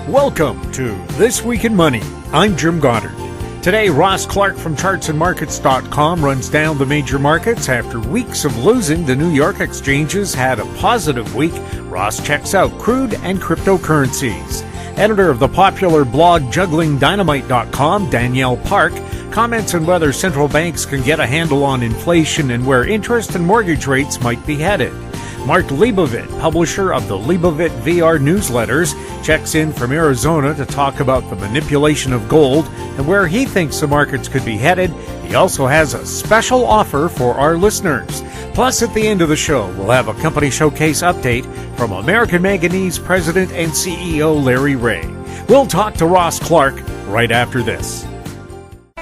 Welcome to This Week in Money. I'm Jim Goddard. Today, Ross Clark from chartsandmarkets.com runs down the major markets. After weeks of losing, the New York exchanges had a positive week. Ross checks out crude and cryptocurrencies. Editor of the popular blog jugglingdynamite.com, Danielle Park, comments on whether central banks can get a handle on inflation and where interest and mortgage rates might be headed. Mark Leibovit, publisher of the Leibovit VR newsletters, checks in from Arizona to talk about the manipulation of gold and where he thinks the markets could be headed. He also has a special offer for our listeners. Plus, at the end of the show, we'll have a company showcase update from American Manganese President and CEO Larry Reaugh. We'll talk to Ross Clark right after this.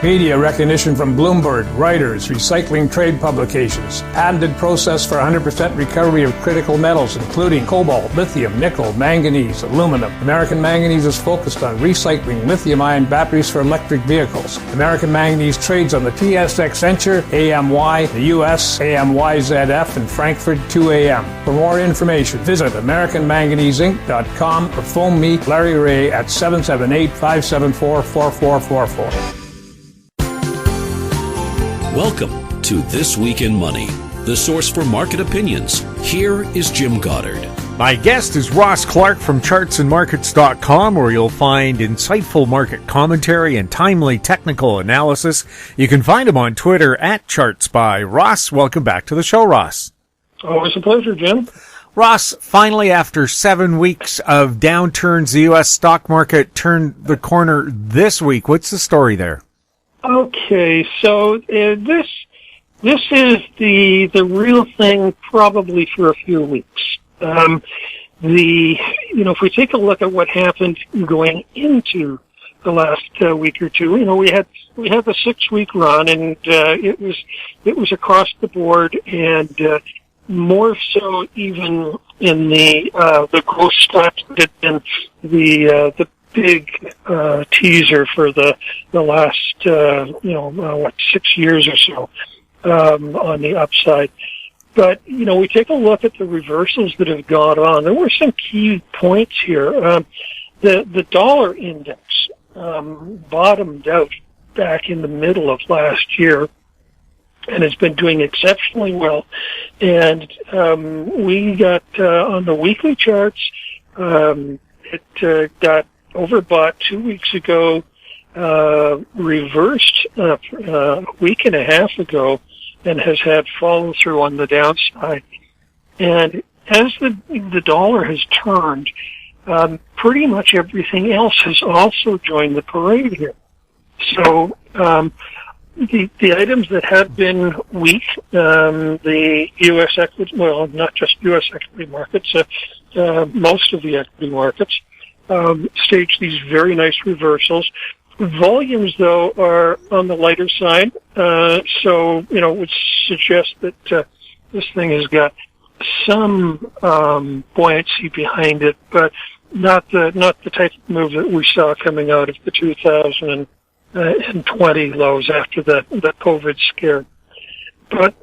Media recognition from Bloomberg, Reuters, recycling trade publications, patented process for 100% recovery of critical metals, including cobalt, lithium, nickel, manganese, aluminum. American Manganese is focused on recycling lithium-ion batteries for electric vehicles. American Manganese trades on the TSX Venture, AMY, the US, AMY.V, and Frankfurt 2AM. For more information, visit AmericanManganeseInc.com or phone me, Larry Reaugh, at 778-574-4444. Welcome to This Week in Money, the source for market opinions. Here is Jim Goddard. My guest is Ross Clark from chartsandmarkets.com, where you'll find insightful market commentary and timely technical analysis. You can find him on Twitter at ChartsByRoss. Welcome back to the show, Ross. Always a pleasure, Jim. Ross, finally, after 7 weeks of downturns, the U.S. stock market turned the corner this week. What's the story there? Okay, so this is the real thing probably for a few weeks. If we take a look at what happened going into the last week or two, we had the 6-week run, and it was across the board, and more so even in the growth stocks that had been the big teaser for the last 6 years or so on the upside. But we take a look at the reversals that have gone on. There were some key points here. The dollar index bottomed out back in the middle of last year and has been doing exceptionally well. And we got on the weekly charts, it got overbought 2 weeks ago, reversed a week and a half ago, and has had follow through on the downside. And as the dollar has turned, pretty much everything else has also joined the parade here. So the items that have been weak, the U.S. equity, well, not just U.S. equity markets, most of the equity markets, stage these very nice reversals. Volumes, though, are on the lighter side, so it would suggest that this thing has got some buoyancy behind it, but not the type of move that we saw coming out of the 2020 lows after the COVID scare. But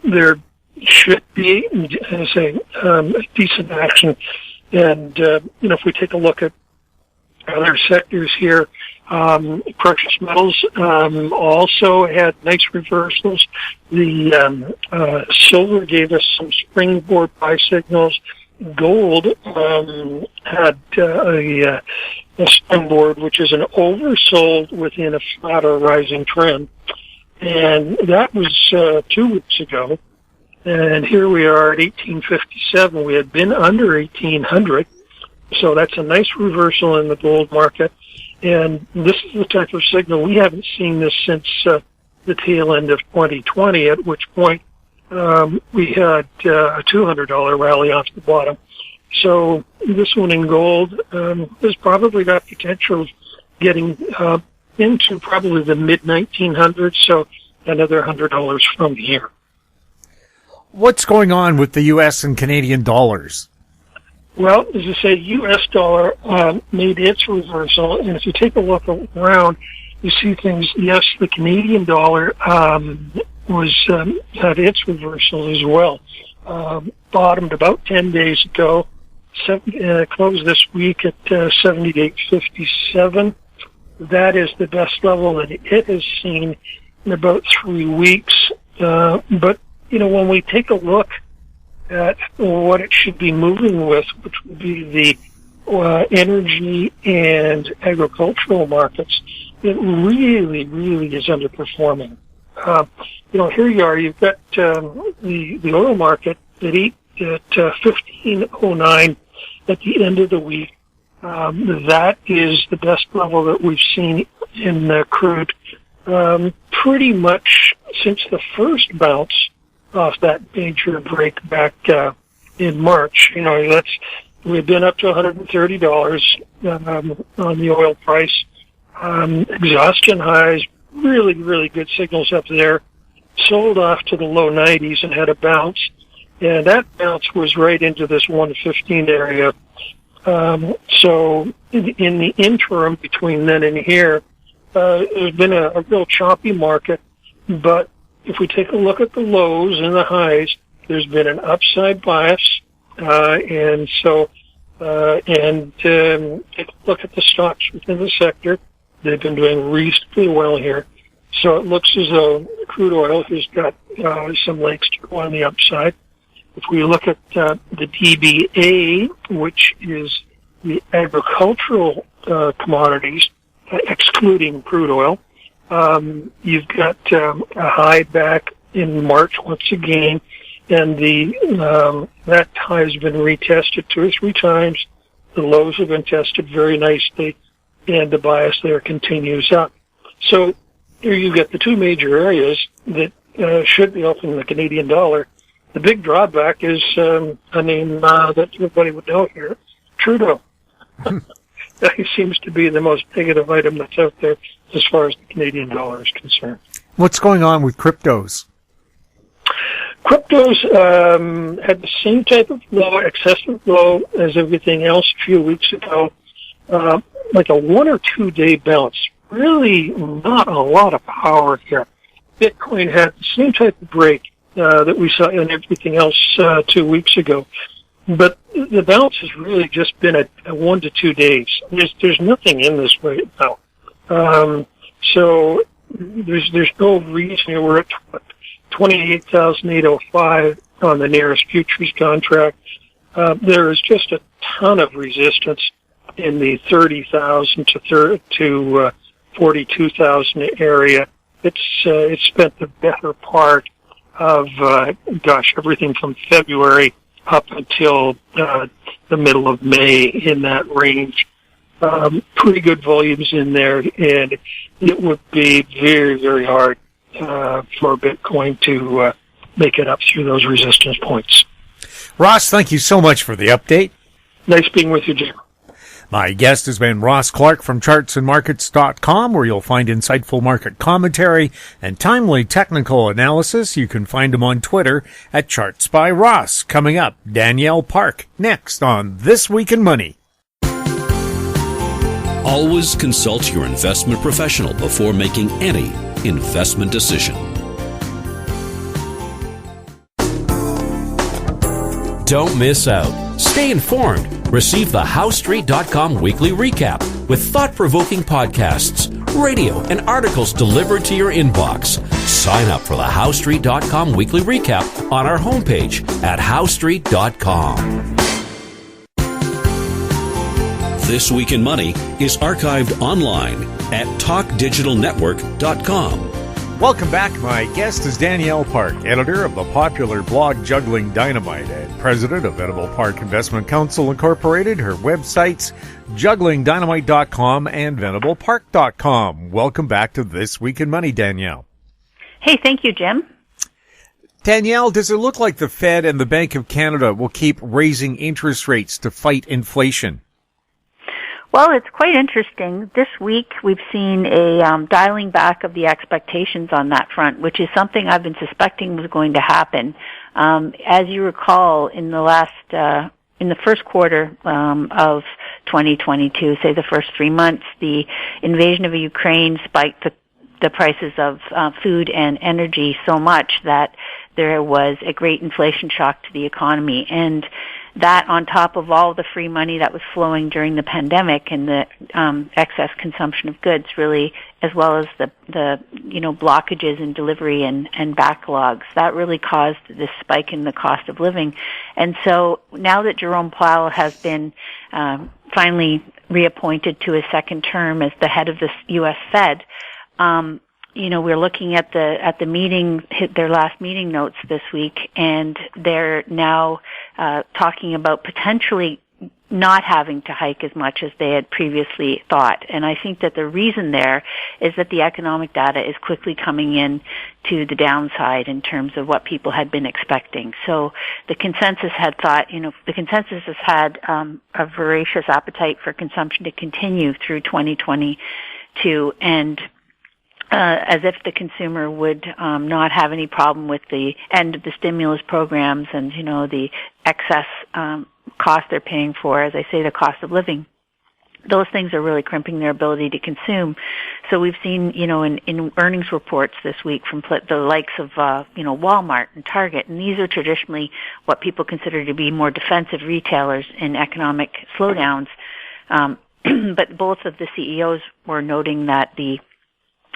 there should be, as I say, decent action. And, if we take a look at other sectors here, precious metals also had nice reversals. The silver gave us some springboard buy signals. Gold had a springboard, which is an oversold within a flatter rising trend. And that was 2 weeks ago. And here we are at 1857. We had been under 1800. So that's a nice reversal in the gold market. And this is the type of signal we haven't seen this since the tail end of 2020, at which point we had a $200 rally off the bottom. So this one in gold has probably got potential of getting into probably the mid-1900s, so another $100 from here. What's going on with the U.S. and Canadian dollars? Well, as I say, U.S. dollar made its reversal, and if you take a look around, you see things. Yes, the Canadian dollar had its reversal as well. Bottomed about 10 days ago, closed this week at 78.57. That is the best level that it has seen in about 3 weeks. But, when we take a look at what it should be moving with, which would be the energy and agricultural markets, it really, really is underperforming. Here you are, you've got the oil market at 15.09 at the end of the week. That is the best level that we've seen in crude pretty much since the first bounce off that major break back in March. We've been up to $130 on the oil price. Exhaustion highs, really, really good signals up there. Sold off to the low 90s and had a bounce. And that bounce was right into this 115 area. So in the interim between then and here, there's been a real choppy market. But if we take a look at the lows and the highs, there's been an upside bias. And take a look at the stocks within the sector. They've been doing reasonably well here. So it looks as though crude oil has got some legs to go on the upside. If we look at the DBA, which is the agricultural commodities, excluding crude oil, you've got a high back in March once again, and that high has been retested 2 or 3 times. The lows have been tested very nicely, and the bias there continues up. So here you get the two major areas that should be helping the Canadian dollar. The big drawback is a name that everybody would know here, Trudeau. That seems to be the most negative item that's out there as far as the Canadian dollar is concerned. What's going on with cryptos? Cryptos had the same type of low, excessive low as everything else a few weeks ago, like a 1 or 2 day bounce. Really not a lot of power here. Bitcoin had the same type of break that we saw in everything else 2 weeks ago. But the bounce has really just been a 1 to 2 days. There's nothing in this right now. So there's no reason. We're at 28,805 on the nearest futures contract. There is just a ton of resistance in the 30,000 to 42,000 area. It's spent the better part of everything from February up until the middle of May in that range. Pretty good volumes in there, and it would be very, very hard for Bitcoin to make it up through those resistance points. Ross, thank you so much for the update. Nice being with you, Jim. My guest has been Ross Clark from chartsandmarkets.com, where you'll find insightful market commentary and timely technical analysis. You can find him on Twitter at Charts by Ross. Coming up, Danielle Park, next on This Week in Money. Always consult your investment professional before making any investment decision. Don't miss out. Stay informed. Receive the HowStreet.com weekly recap with thought-provoking podcasts, radio, and articles delivered to your inbox. Sign up for the HowStreet.com weekly recap on our homepage at HowStreet.com. This Week in Money is archived online at TalkDigitalNetwork.com. Welcome back. My guest is Danielle Park, editor of the popular blog Juggling Dynamite and president of Edible Park Investment Council Incorporated. Her websites, jugglingdynamite.com and venablepark.com. Welcome back to This Week in Money, Danielle. Hey, thank you, Jim. Danielle, does it look like the Fed and the Bank of Canada will keep raising interest rates to fight inflation? Well, it's quite interesting. This week we've seen a dialing back of the expectations on that front, which is something I've been suspecting was going to happen. As you recall, in the first quarter of 2022, say the first 3 months, the invasion of Ukraine spiked the prices of food and energy so much that there was a great inflation shock to the economy. And that on top of all the free money that was flowing during the pandemic and the excess consumption of goods really, as well as the blockages in delivery and backlogs, that really caused this spike in the cost of living. And so now that Jerome Powell has been finally reappointed to his second term as the head of the U.S. Fed, we're looking at the meeting, their last meeting notes this week, and they're now talking about potentially not having to hike as much as they had previously thought. And I think that the reason there is that the economic data is quickly coming in to the downside in terms of what people had been expecting. So the consensus had thought, the consensus has had a voracious appetite for consumption to continue through 2022, and as if the consumer would not have any problem with the end of the stimulus programs and, the excess cost they're paying for, as I say, the cost of living. Those things are really crimping their ability to consume. So we've seen, in earnings reports this week from the likes of, Walmart and Target, and these are traditionally what people consider to be more defensive retailers in economic slowdowns. But both of the CEOs were noting that the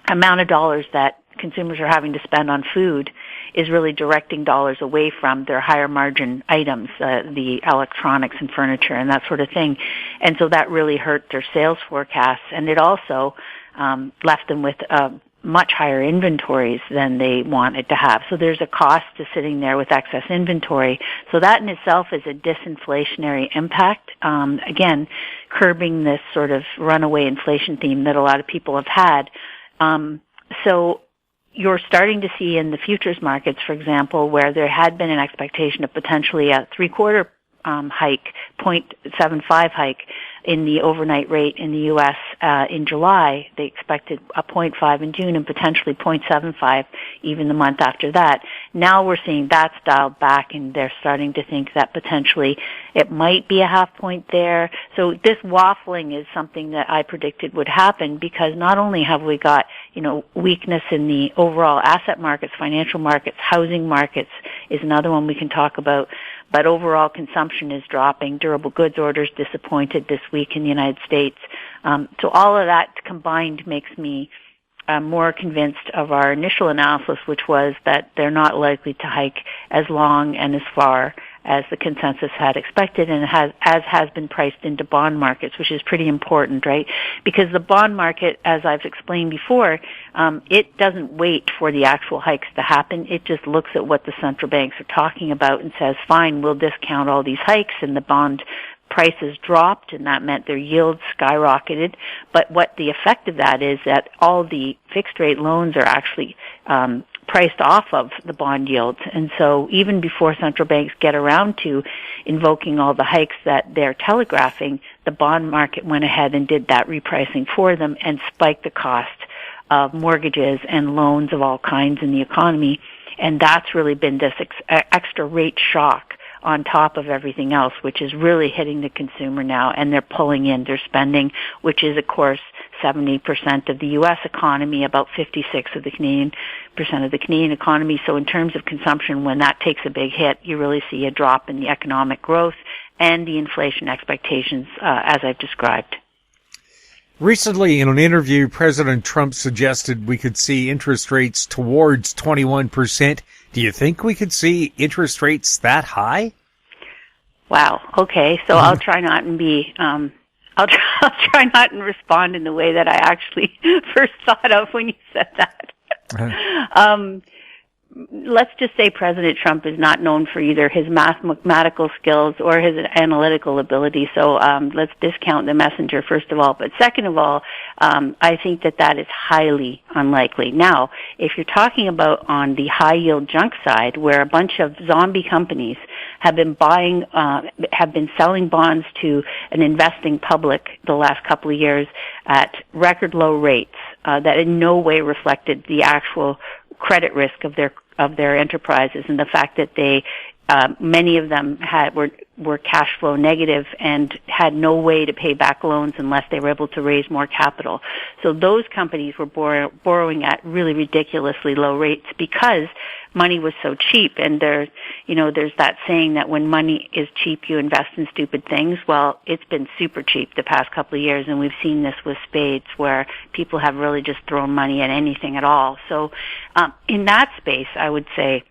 amount of dollars that consumers are having to spend on food is really directing dollars away from their higher margin items, the electronics and furniture and that sort of thing. And so that really hurt their sales forecasts, and it also left them with much higher inventories than they wanted to have. So there's a cost to sitting there with excess inventory. So that in itself is a disinflationary impact, again, curbing this sort of runaway inflation theme that a lot of people have had. So you're starting to see in the futures markets, for example, where there had been an expectation of potentially a 3/4 hike, 0.75 hike in the overnight rate in the U.S. In July. They expected a 0.5 in June and potentially 0.75 even the month after that. Now we're seeing that's dialed back, and they're starting to think that potentially it might be a half point there. So this waffling is something that I predicted would happen, because not only have we got, weakness in the overall asset markets, financial markets, housing markets is another one we can talk about, but overall consumption is dropping. Durable goods orders disappointed this week in the United States. So all of that combined makes me more convinced of our initial analysis, which was that they're not likely to hike as long and as far as the consensus had expected, and has been priced into bond markets, which is pretty important, right? Because the bond market, as I've explained before, it doesn't wait for the actual hikes to happen. It just looks at what the central banks are talking about and says, fine, we'll discount all these hikes, and the bond prices dropped, and that meant their yields skyrocketed. But what the effect of that is that all the fixed rate loans are actually priced off of the bond yields. And so even before central banks get around to invoking all the hikes that they're telegraphing, the bond market went ahead and did that repricing for them and spiked the cost of mortgages and loans of all kinds in the economy. And that's really been this extra rate shock on top of everything else, which is really hitting the consumer now, and they're pulling in their spending, which is, of course, 70% of the U.S. economy, about 56% of the Canadian economy. So in terms of consumption, when that takes a big hit, you really see a drop in the economic growth and the inflation expectations, as I've described. Recently, in an interview, President Trump suggested we could see interest rates towards 21%. Do you think we could see interest rates that high? Wow. Okay. So I'll try not and be, I'll try not and respond in the way that I actually first thought of when you said that. Let's just say President Trump is not known for either his mathematical skills or his analytical ability. So let's discount the messenger, first of all. But second of all, I think that is highly unlikely. Now, if you're talking about on the high yield junk side, where a bunch of zombie companies have been selling bonds to an investing public the last couple of years at record low rates, that in no way reflected the actual credit risk of their enterprises, and the fact that they many of them were cash flow negative and had no way to pay back loans unless they were able to raise more capital. So those companies were borrowing at really ridiculously low rates because money was so cheap. And there's that saying that when money is cheap, you invest in stupid things. Well, it's been super cheap the past couple of years, and we've seen this with spades where people have really just thrown money at anything at all. So in that space, I would say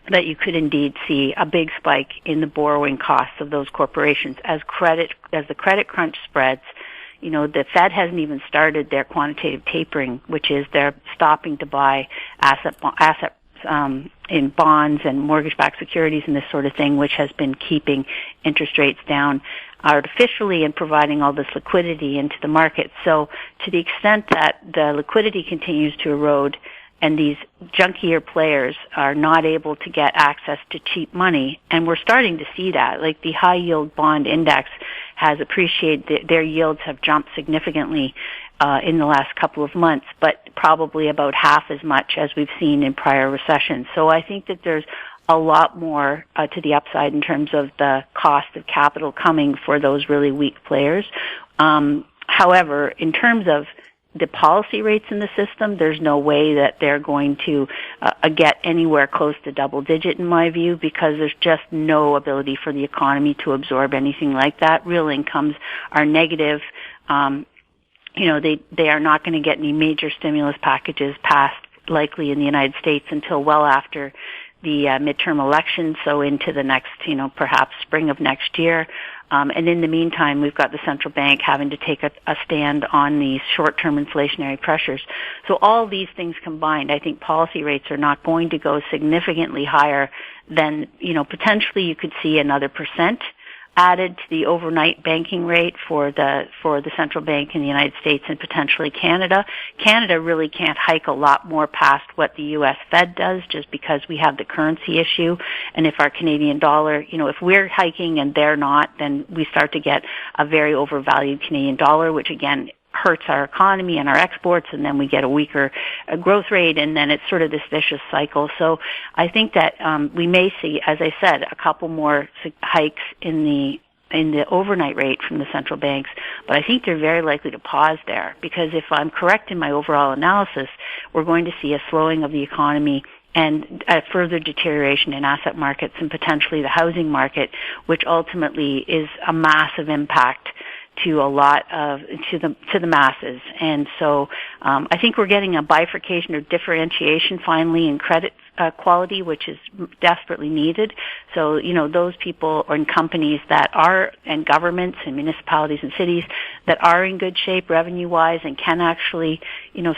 that you could indeed see a big spike in the borrowing costs of those corporations as the credit crunch spreads. The Fed hasn't even started their quantitative tapering, which is they're stopping to buy assets in bonds and mortgage-backed securities and this sort of thing, which has been keeping interest rates down artificially and providing all this liquidity into the market. So to the extent that the liquidity continues to erode and these junkier players are not able to get access to cheap money, and we're starting to see that. Like the high-yield bond index has appreciated, their yields have jumped significantly in the last couple of months, but probably about half as much as we've seen in prior recessions. So I think that there's a lot more to the upside in terms of the cost of capital coming for those really weak players. However, in terms of the policy rates in the system, there's no way that they're going to get anywhere close to double digit in my view, because there's just no ability for the economy to absorb anything like that. Real incomes are negative. They are not going to get any major stimulus packages passed likely in the United States until well after the midterm elections, so into the next, perhaps spring of next year. And in the meantime, we've got the central bank having to take a stand on these short-term inflationary pressures. So all these things combined, I think policy rates are not going to go significantly higher than, potentially you could see another % added to the overnight banking rate for the central bank in the United States and potentially Canada. Canada really can't hike a lot more past what the U.S. Fed does, just because we have the currency issue. And if our Canadian dollar, if we're hiking and they're not, then we start to get a very overvalued Canadian dollar, which again hurts our economy and our exports, and then we get a weaker growth rate, and then it's sort of this vicious cycle. So I think that we may see, as I said, a couple more hikes in the overnight rate from the central banks, but I think they're very likely to pause there, because if I'm correct in my overall analysis, we're going to see a slowing of the economy and a further deterioration in asset markets and potentially the housing market, which ultimately is a massive impact to the masses. And so I think we're getting a bifurcation or differentiation finally in credit quality, which is desperately needed. So, those people or in companies that are, and governments and municipalities and cities that are in good shape revenue-wise and can actually,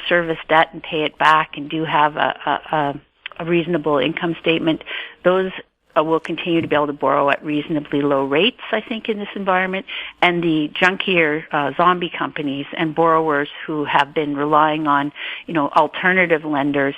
service debt and pay it back and do have a reasonable income statement, those will continue to be able to borrow at reasonably low rates, I think, in this environment. And the junkier zombie companies and borrowers who have been relying on, alternative lenders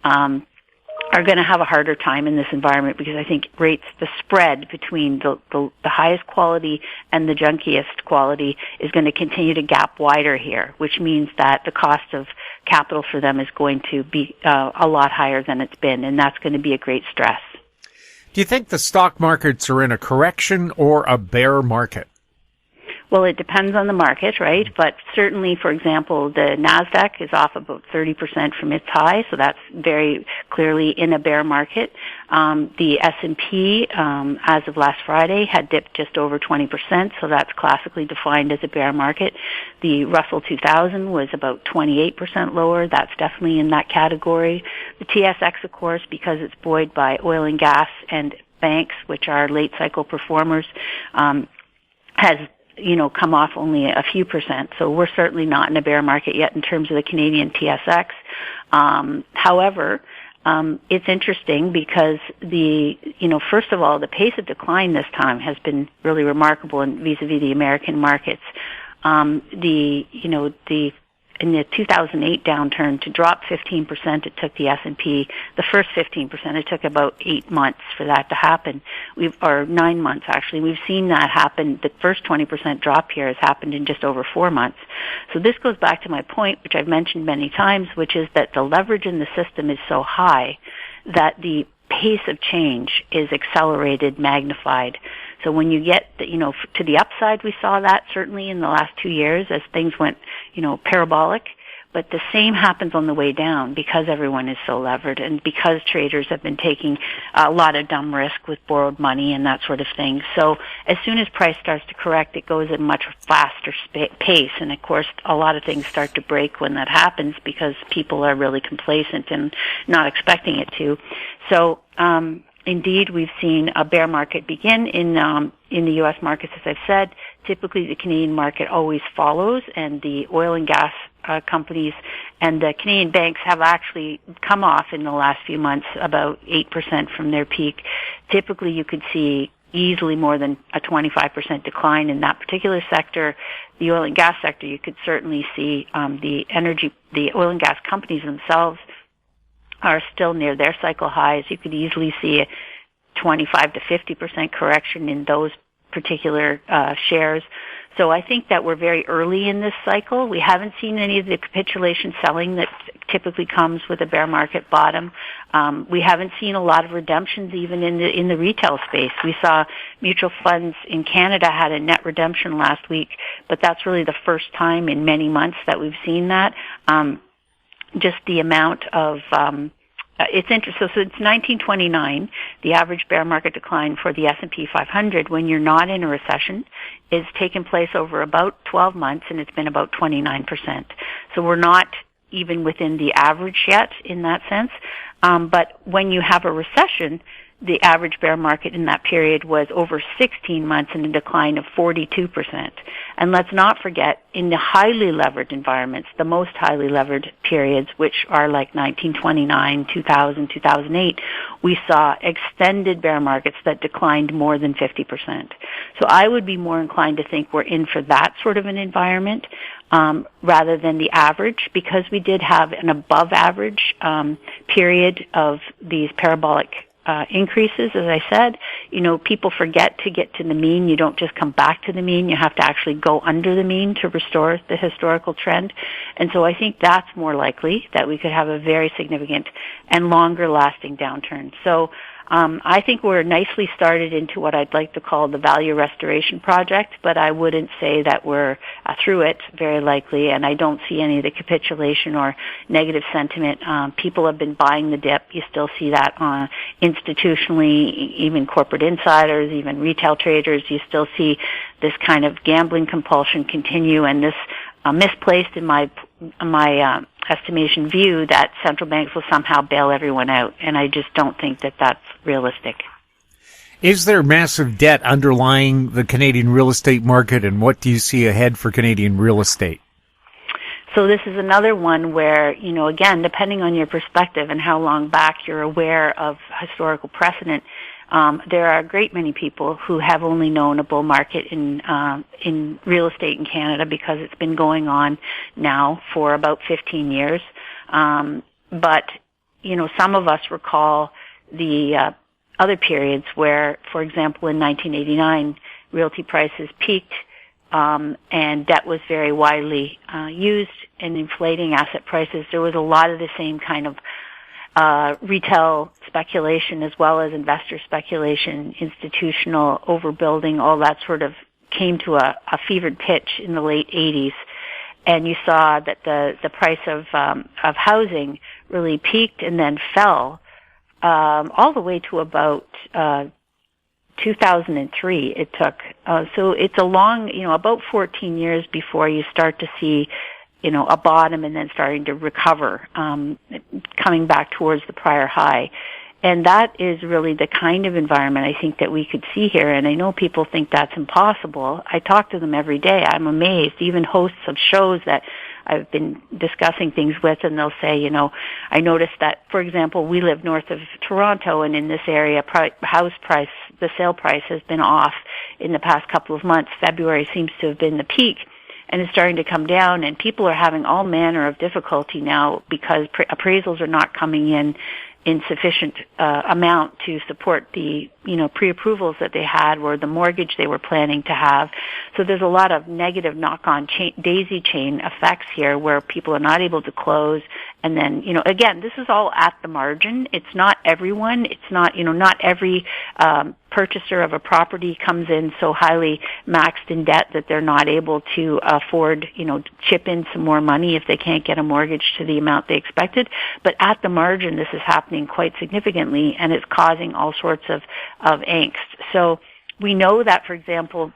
are going to have a harder time in this environment, because I think rates, the spread between the highest quality and the junkiest quality is going to continue to gap wider here, which means that the cost of capital for them is going to be a lot higher than it's been, and that's going to be a great stress. Do you think the stock markets are in a correction or a bear market? Well, it depends on the market, right? But certainly, for example, the NASDAQ is off about 30% from its high, so that's very clearly in a bear market. The S&P, as of last Friday, had dipped just over 20%, so that's classically defined as a bear market. The Russell 2000 was about 28% lower. That's definitely in that category. The TSX, of course, because it's buoyed by oil and gas and banks, which are late cycle performers, has come off only a few percent. So we're certainly not in a bear market yet in terms of the Canadian TSX. However, it's interesting because first of all, the pace of decline this time has been really remarkable vis-a-vis the American markets. In the 2008 downturn, to drop 15%, it took the S&P, the first 15%, it took about 8 months for that to happen. Or 9 months, actually. We've seen that happen. The first 20% drop here has happened in just over 4 months. So this goes back to my point, which I've mentioned many times, which is that the leverage in the system is so high that the pace of change is accelerated, magnified. So when you get, to the upside, we saw that certainly in the last 2 years as things went, parabolic. But the same happens on the way down because everyone is so levered and because traders have been taking a lot of dumb risk with borrowed money and that sort of thing. So as soon as price starts to correct, it goes at a much faster pace. And of course, a lot of things start to break when that happens because people are really complacent and not expecting it to. So, indeed, we've seen a bear market begin in the U.S. markets, as I've said. Typically, the Canadian market always follows, and the oil and gas companies and the Canadian banks have actually come off in the last few months about 8% from their peak. Typically, you could see easily more than a 25% decline in that particular sector. The oil and gas sector, you could certainly see the oil and gas companies themselves are still near their cycle highs. You could easily see a 25 to 50% correction in those particular shares. So I think that we're very early in this cycle. We haven't seen any of the capitulation selling that typically comes with a bear market bottom. We haven't seen a lot of redemptions even in the retail space. We saw mutual funds in Canada had a net redemption last week, but that's really the first time in many months that we've seen that. Just the amount of it's interesting. So since 1929, the average bear market decline for the S&P 500, when you're not in a recession, is taken place over about 12 months, and it's been about 29%. So we're not even within the average yet in that sense. But when you have a recession, the average bear market in that period was over 16 months and a decline of 42%. And let's not forget, in the highly levered environments, the most highly levered periods, which are like 1929, 2000, 2008, we saw extended bear markets that declined more than 50%. So I would be more inclined to think we're in for that sort of an environment rather than the average, because we did have an above average period of these parabolic increases. As I said, people forget to get to the mean. You don't just come back to the mean. You have to actually go under the mean to restore the historical trend. And so I think that's more likely that we could have a very significant and longer lasting downturn. So I think we're nicely started into what I'd like to call the value restoration project, but I wouldn't say that we're through it, very likely, and I don't see any of the capitulation or negative sentiment. People have been buying the dip. You still see that institutionally, even corporate insiders, even retail traders. You still see this kind of gambling compulsion continue, and this misplaced, in my estimation, view that central banks will somehow bail everyone out, and I just don't think that that's realistic. Is there massive debt underlying the Canadian real estate market, and what do you see ahead for Canadian real estate? So this is another one where, again, depending on your perspective and how long back you're aware of historical precedent, there are a great many people who have only known a bull market in real estate in Canada because it's been going on now for about 15 years. But some of us recall the other periods where, for example, in 1989, realty prices peaked, and debt was very widely used in inflating asset prices. There was a lot of the same kind of retail speculation as well as investor speculation, institutional overbuilding, all that sort of came to a fevered pitch in the late 80s. And you saw that the price of housing really peaked and then fell all the way to about 2003 it took. So it's a long, about 14 years before you start to see a bottom and then starting to recover, coming back towards the prior high. And that is really the kind of environment I think that we could see here. And I know people think that's impossible. I talk to them every day. I'm amazed. Even hosts of shows that I've been discussing things with, and they'll say, I noticed that, for example, we live north of Toronto, and in this area, house price, the sale price has been off in the past couple of months. February seems to have been the peak, and it's starting to come down, and people are having all manner of difficulty now because appraisals are not coming in sufficient amount to support the pre-approvals that they had or the mortgage they were planning to have. So there's a lot of negative knock-on daisy chain effects here where people are not able to close And then, again, this is all at the margin. It's not everyone. It's not, not every purchaser of a property comes in so highly maxed in debt that they're not able to afford, chip in some more money if they can't get a mortgage to the amount they expected. But at the margin, this is happening quite significantly, and it's causing all sorts of angst. So we know that, for example,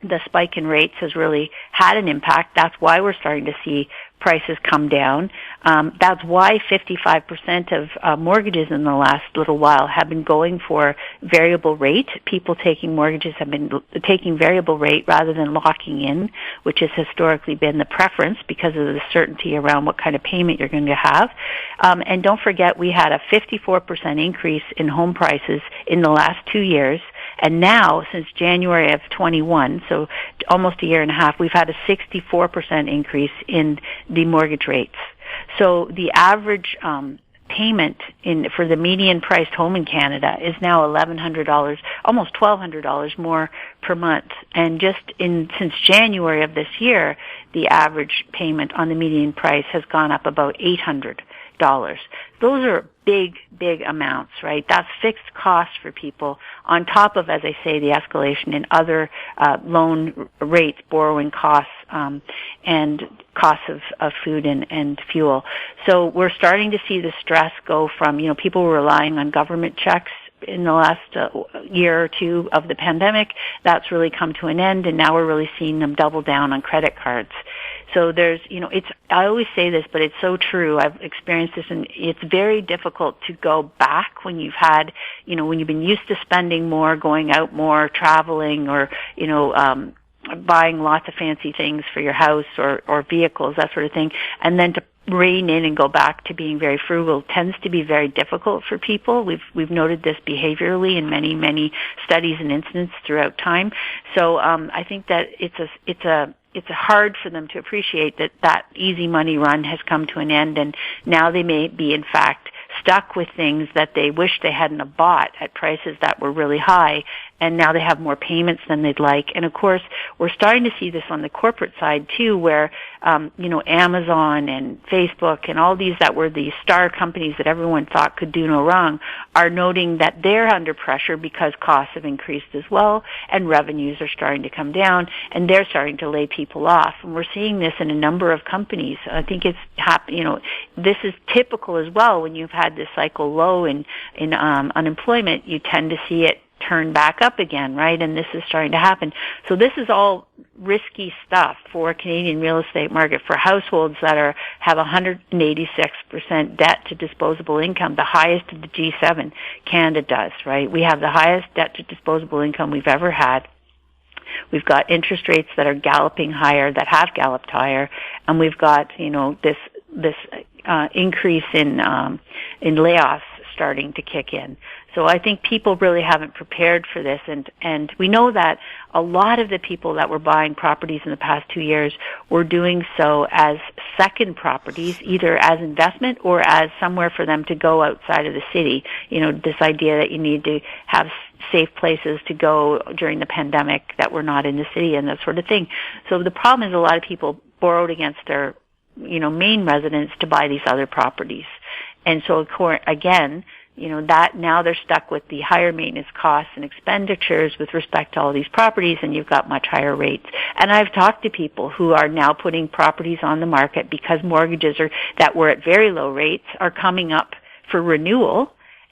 the spike in rates has really had an impact. That's why we're starting to see prices come down. That's why 55% of mortgages in the last little while have been going for variable rate. People taking mortgages have been taking variable rate rather than locking in, which has historically been the preference because of the certainty around what kind of payment you're going to have. And don't forget, we had a 54% increase in home prices in the last 2 years. And now, since January of 21, so almost a year and a half, we've had a 64% increase in the mortgage rates. So the average payment for the median priced home in Canada is now $1,100, almost $1,200 more per month. And just since January of this year, the average payment on the median price has gone up about $800. Those are big amounts, right? That's fixed costs for people on top of, as I say, the escalation in other loan rates, borrowing costs, and costs of food and fuel. So we're starting to see the stress go from, people were relying on government checks in the last year or two of the pandemic. That's really come to an end, and now we're really seeing them double down on credit cards. So there's, I always say this, but it's so true. I've experienced this, and it's very difficult to go back when you've had, when you've been used to spending more, going out more, traveling, or, buying lots of fancy things for your house or vehicles, that sort of thing, and then to rein in and go back to being very frugal tends to be very difficult for people. We've noted this behaviorally in many studies and incidents throughout time. So I think that it's hard for them to appreciate that easy money run has come to an end, and now they may be in fact stuck with things that they wish they hadn't have bought at prices that were really high, and now they have more payments than they'd like. And of course, we're starting to see this on the corporate side too, where Amazon and Facebook and all these that were the star companies that everyone thought could do no wrong are noting that they're under pressure because costs have increased as well, and revenues are starting to come down, and they're starting to lay people off. And we're seeing this in a number of companies. I think it's this is typical as well. When you've had this cycle low in unemployment, you tend to see it turn back up again, right? And this is starting to happen. So this is all risky stuff for Canadian real estate market, for households that have 186% debt to disposable income, the highest of the G7. Canada does, right? We have the highest debt to disposable income we've ever had. We've got interest rates that are galloping higher, that have galloped higher, and we've got, this increase in layoffs starting to kick in. So I think people really haven't prepared for this, and we know that a lot of the people that were buying properties in the past 2 years were doing so as second properties, either as investment or as somewhere for them to go outside of the city. This idea that you need to have safe places to go during the pandemic that were not in the city and that sort of thing. So the problem is a lot of people borrowed against their, main residence to buy these other properties. And so again, that now they're stuck with the higher maintenance costs and expenditures with respect to all these properties, and you've got much higher rates. And I've talked to people who are now putting properties on the market because mortgages that were at very low rates are coming up for renewal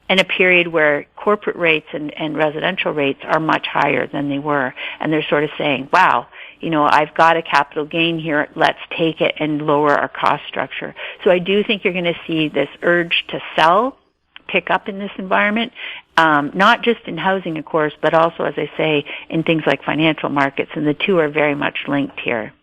in a period where corporate rates and residential rates are much higher than they were. And they're sort of saying, wow, I've got a capital gain here, let's take it and lower our cost structure. So I do think you're going to see this urge to sell pick up in this environment, not just in housing, of course, but also, as I say, in things like financial markets, and the two are very much linked here.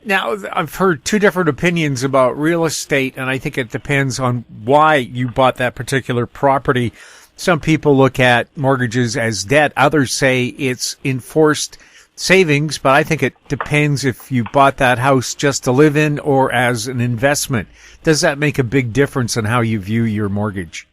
Now, I've heard two different opinions about real estate, and I think it depends on why you bought that particular property. Some people look at mortgages as debt. Others say it's enforced savings, but I think it depends if you bought that house just to live in or as an investment. Does that make a big difference in how you view your mortgage?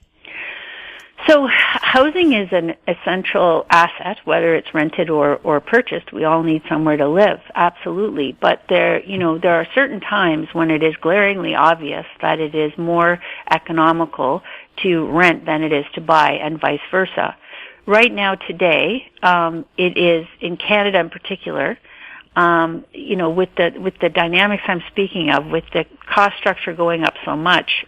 So housing is an essential asset, whether it's rented or purchased. We all need somewhere to live, absolutely. But there are certain times when it is glaringly obvious that it is more economical to rent than it is to buy, and vice versa. Right now, today, it is in Canada in particular. With the dynamics I'm speaking of, with the cost structure going up so much,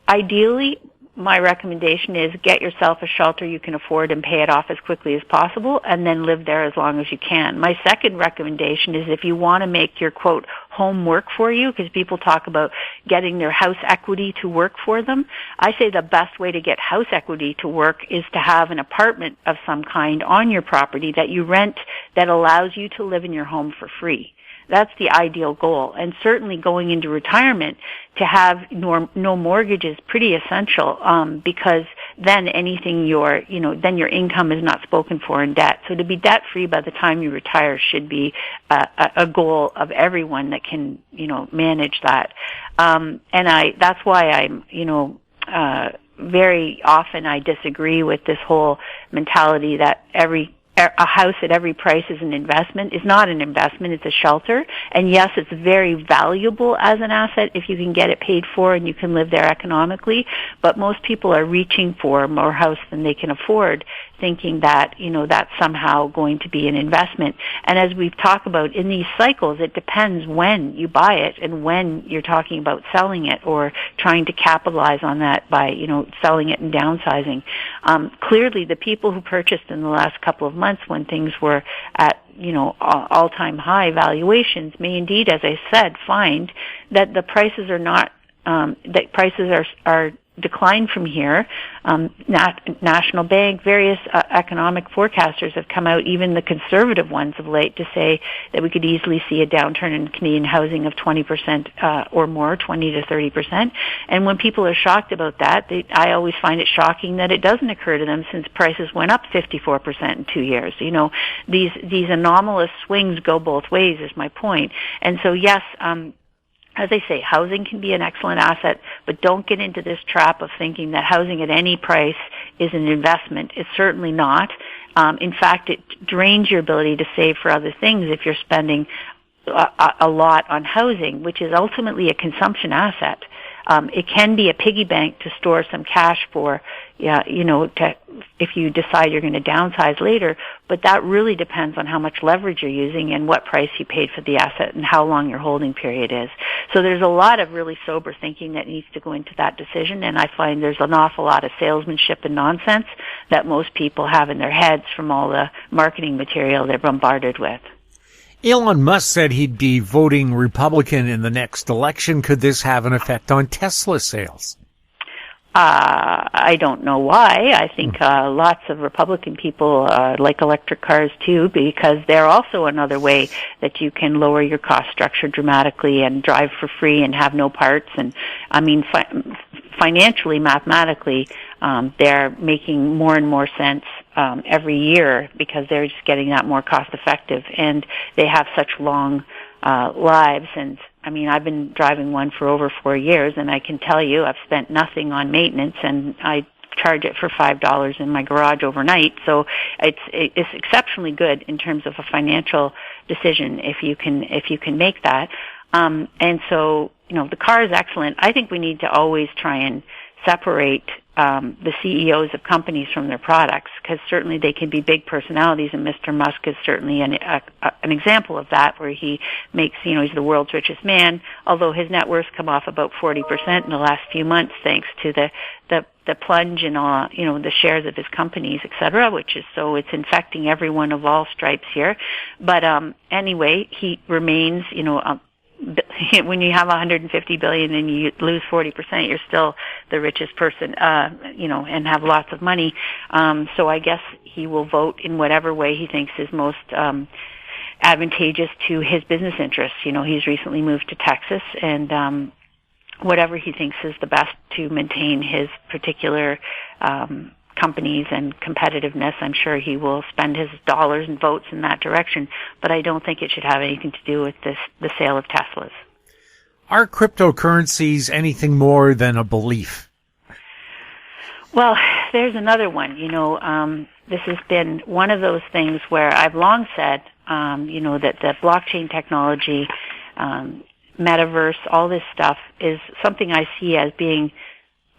ideally, my recommendation is get yourself a shelter you can afford and pay it off as quickly as possible, and then live there as long as you can. My second recommendation is if you want to make your, quote, home work for you, because people talk about getting their house equity to work for them, I say the best way to get house equity to work is to have an apartment of some kind on your property that you rent that allows you to live in your home for free. That's the ideal goal. And certainly going into retirement, to have no mortgage is pretty essential, because then then your income is not spoken for in debt. So to be debt free by the time you retire should be a goal of everyone that can, manage that. That's why I'm, very often I disagree with this whole mentality that a house at every price is an investment. It's not an investment, it's a shelter. And yes, it's very valuable as an asset if you can get it paid for and you can live there economically. But most people are reaching for more house than they can afford, thinking that, that's somehow going to be an investment. And as we've talked about in these cycles, it depends when you buy it and when you're talking about selling it or trying to capitalize on that by, selling it and downsizing. Clearly, the people who purchased in the last couple of months when things were at, all-time high valuations may indeed, as I said, find that the prices are not, that prices are declined from here. National Bank, various economic forecasters have come out, even the conservative ones of late, to say that we could easily see a downturn in Canadian housing of 20% or more, 20 to 30%. And when people are shocked about that, I always find it shocking that it doesn't occur to them, since prices went up 54% in 2 years. These anomalous swings go both ways, is my point. And so yes, as I say, housing can be an excellent asset, but don't get into this trap of thinking that housing at any price is an investment. It's certainly not. In fact, it drains your ability to save for other things if you're spending a lot on housing, which is ultimately a consumption asset. It can be a piggy bank to store some cash for, if you decide you're going to downsize later, but that really depends on how much leverage you're using and what price you paid for the asset and how long your holding period is. So there's a lot of really sober thinking that needs to go into that decision, and I find there's an awful lot of salesmanship and nonsense that most people have in their heads from all the marketing material they're bombarded with. Elon Musk said he'd be voting Republican in the next election. Could this have an effect on Tesla sales? I don't know why. I think lots of Republican people like electric cars too, because they're also another way that you can lower your cost structure dramatically and drive for free and have no parts. And I mean, financially, mathematically, they're making more and more sense every year because they're just getting that more cost effective, and they have such long lives. And I mean, I've been driving one for over 4 years, and I can tell you I've spent nothing on maintenance, and I charge it for $5 in my garage overnight. So it's exceptionally good in terms of a financial decision if you can make that. And so, the car is excellent. I think we need to always try and separate the CEOs of companies from their products, because certainly they can be big personalities, and Mr. Musk is certainly an example of that, where he makes, he's the world's richest man, although his net worth's come off about 40% in the last few months thanks to the plunge in the shares of his companies, et cetera, so it's infecting everyone of all stripes here. But anyway, he remains, when you have $150 billion and you lose 40%, you're still the richest person, and have lots of money. So I guess he will vote in whatever way he thinks is most advantageous to his business interests. He's recently moved to Texas, and whatever he thinks is the best to maintain his particular companies and competitiveness, I'm sure he will spend his dollars and votes in that direction, but I don't think it should have anything to do with the sale of Teslas. Are cryptocurrencies anything more than a belief? Well, there's another one. This has been one of those things where I've long said, that the blockchain technology, metaverse, all this stuff is something I see as being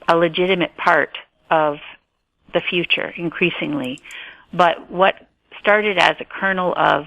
a legitimate part of the future increasingly. But what started as a kernel of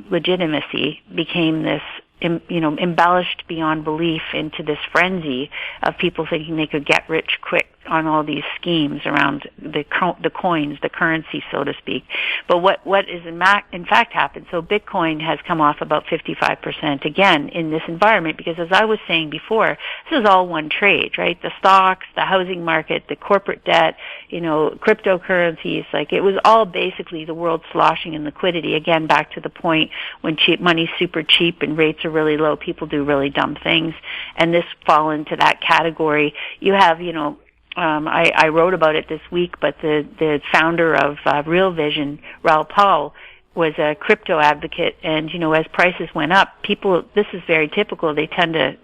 legitimacy became this embellished beyond belief into this frenzy of people thinking they could get rich quick on all these schemes around the coins, the currency, so to speak. But what is in fact happened? So Bitcoin has come off about 55% again in this environment because, as I was saying before, this is all one trade, right? The stocks, the housing market, the corporate debt, cryptocurrencies, like it was all basically the world sloshing in liquidity. Again, back to the point when cheap money's super cheap and rates are really low, people do really dumb things, and this fall into that category. You have, I wrote about it this week, but the founder of Reaugh, was a crypto advocate, and as prices went up, people, this is very typical, they tend to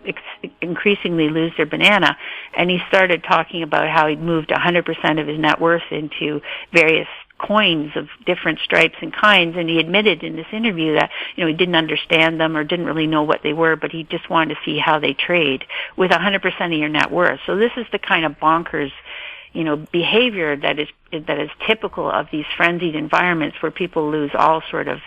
increasingly lose their banana, and he started talking about how he moved 100% of his net worth into various coins of different stripes and kinds, and he admitted in this interview that he didn't understand them or didn't really know what they were, but he just wanted to see how they trade with 100% of your net worth. So this is the kind of bonkers behavior that is typical of these frenzied environments where people lose all sort of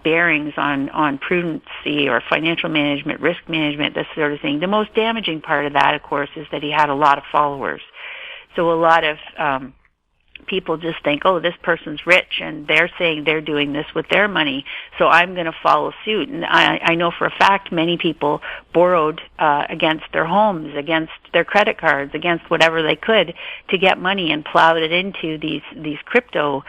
bearings on prudency or financial management, risk management, this sort of thing. The most damaging part of that, of course, is that he had a lot of followers. So a lot of people just think, oh, this person's rich and they're saying they're doing this with their money, so I'm going to follow suit. And I know for a fact many people borrowed against their homes, against their credit cards, against whatever they could to get money and plowed it into these crypto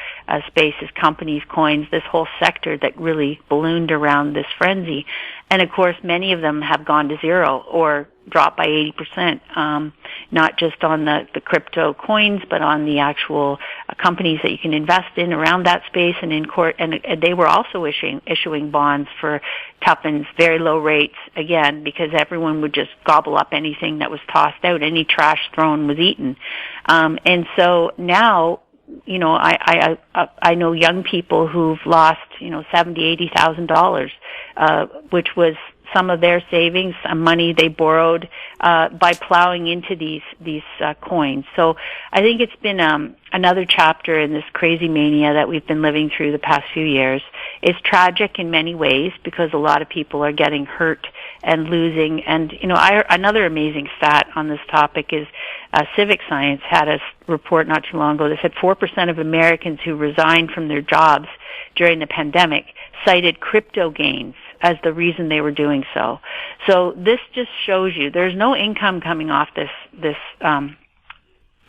spaces, companies, coins, this whole sector that really ballooned around this frenzy. And of course, many of them have gone to zero or dropped by 80%, not just on the crypto coins, but on the actual companies that you can invest in around that space and in court. And they were also issuing bonds for tuppence, very low rates, again, because everyone would just gobble up anything that was tossed out. Any trash thrown was eaten. And so now, I know young people who've lost, $70,000, $80,000, which was some of their savings, money they borrowed by plowing into these coins. So I think it's been another chapter in this crazy mania that we've been living through the past few years. It's tragic in many ways because a lot of people are getting hurt and losing. And another amazing stat on this topic is Civic Science had a report not too long ago that said 4% of Americans who resigned from their jobs during the pandemic cited crypto gains as the reason they were doing so. So this just shows you there's no income coming off this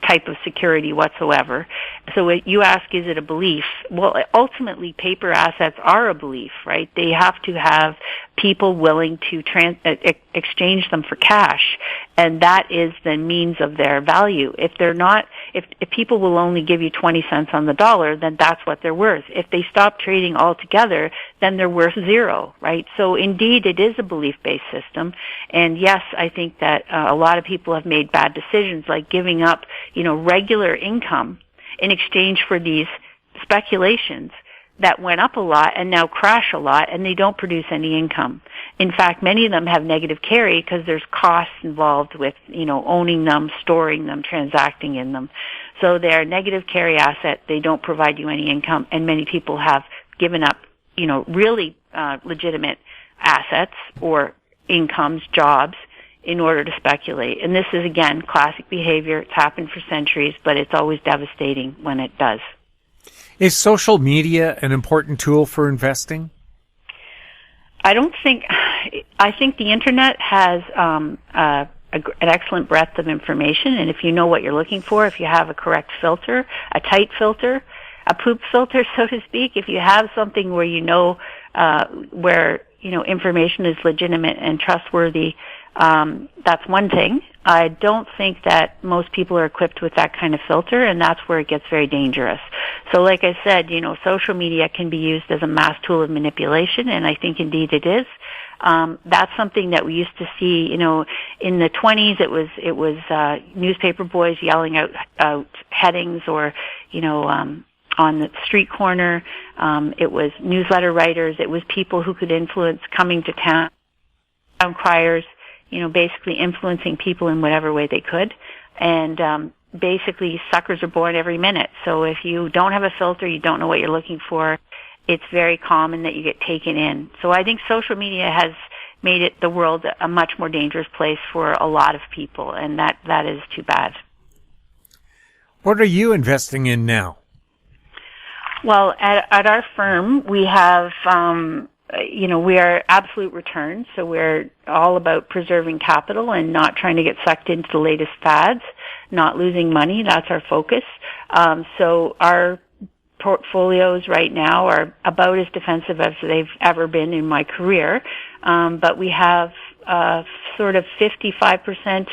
type of security whatsoever. So you ask, is it a belief? Well, ultimately, paper assets are a belief, right? They have to have people willing to exchange them for cash, and that is the means of their value. If they're not, if people will only give you 20 cents on the dollar, then that's what they're worth. If they stop trading altogether, then they're worth zero, right? So indeed, it is a belief-based system. And yes, I think that a lot of people have made bad decisions, like giving up, regular income in exchange for these speculations that went up a lot and now crash a lot, and they don't produce any income. In fact, many of them have negative carry because there's costs involved with, owning them, storing them, transacting in them. So they're a negative carry asset. They don't provide you any income, and many people have given up, really legitimate assets or incomes, jobs, in order to speculate. And this is, again, classic behavior. It's happened for centuries, but it's always devastating when it does. Is social media an important tool for investing? I think the internet has an excellent breadth of information, and if you know what you're looking for, if you have a correct filter, a tight filter, a poop filter, so to speak, if you have something where where information is legitimate and trustworthy, that's one thing. I don't think that most people are equipped with that kind of filter, and that's where it gets very dangerous. So like I said, social media can be used as a mass tool of manipulation, and I think indeed it is. That's something that we used to see, in the 20s. It was newspaper boys yelling out headings, or, on the street corner. It was newsletter writers. It was people who could influence coming to town criers, basically influencing people in whatever way they could. And basically, suckers are born every minute. So if you don't have a filter, you don't know what you're looking for, it's very common that you get taken in. So I think social media has made the world a much more dangerous place for a lot of people, and that is too bad. What are you investing in now? Well, at our firm, we have, we are absolute returns, so we're all about preserving capital and not trying to get sucked into the latest fads, not losing money. That's our focus. So our portfolios right now are about as defensive as they've ever been in my career, but we have sort of 55%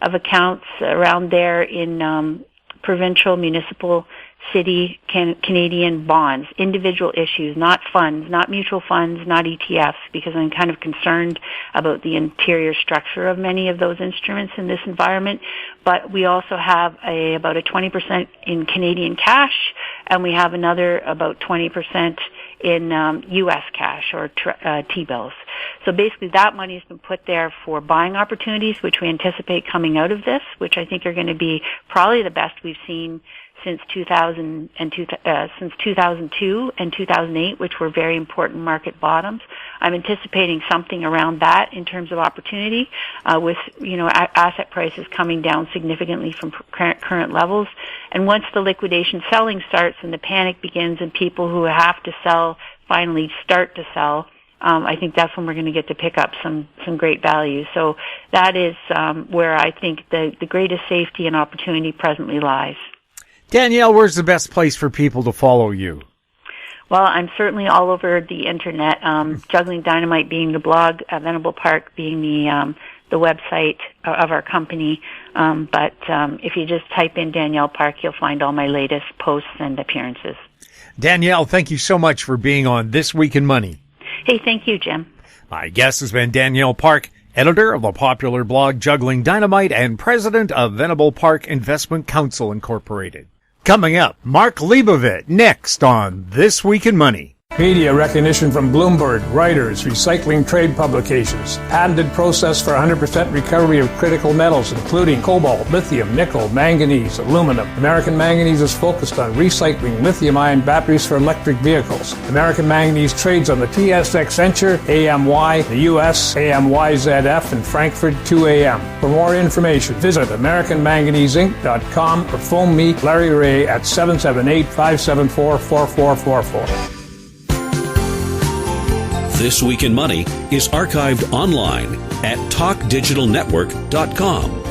of accounts around there in provincial, municipal, city, Canadian bonds, individual issues, not funds, not mutual funds, not ETFs, because I'm kind of concerned about the interior structure of many of those instruments in this environment. But we also have about a 20% in Canadian cash, and we have another about 20% in U.S. cash or T-bills. So basically that money has been put there for buying opportunities, which we anticipate coming out of this, which I think are going to be probably the best we've seen since 2002 and 2008, which were very important market bottoms. I'm anticipating something around that in terms of opportunity, with asset prices coming down significantly from current levels. And once the liquidation selling starts and the panic begins, and people who have to sell finally start to sell, I think that's when we're going to get to pick up some great value. So that is where I think the greatest safety and opportunity presently lies. Danielle, where's the best place for people to follow you? Well, I'm certainly all over the internet. Juggling Dynamite being the blog, Venable Park being the website of our company. But if you just type in Danielle Park, you'll find all my latest posts and appearances. Danielle, thank you so much for being on This Week in Money. Hey, thank you, Jim. My guest has been Danielle Park, editor of the popular blog Juggling Dynamite and president of Venable Park Investment Counsel Incorporated. Coming up, Mark Leibovit next on This Week in Money. Media recognition from Bloomberg, Reuters, recycling trade publications, patented process for 100% recovery of critical metals, including cobalt, lithium, nickel, manganese, aluminum. American Manganese is focused on recycling lithium-ion batteries for electric vehicles. American Manganese trades on the TSX Venture, AMY, the US, AMY.V, and Frankfurt 2AM. For more information, visit AmericanManganeseInc.com or phone me, Larry Ray, at 778-574-4444. This Week in Money is archived online at talkdigitalnetwork.com.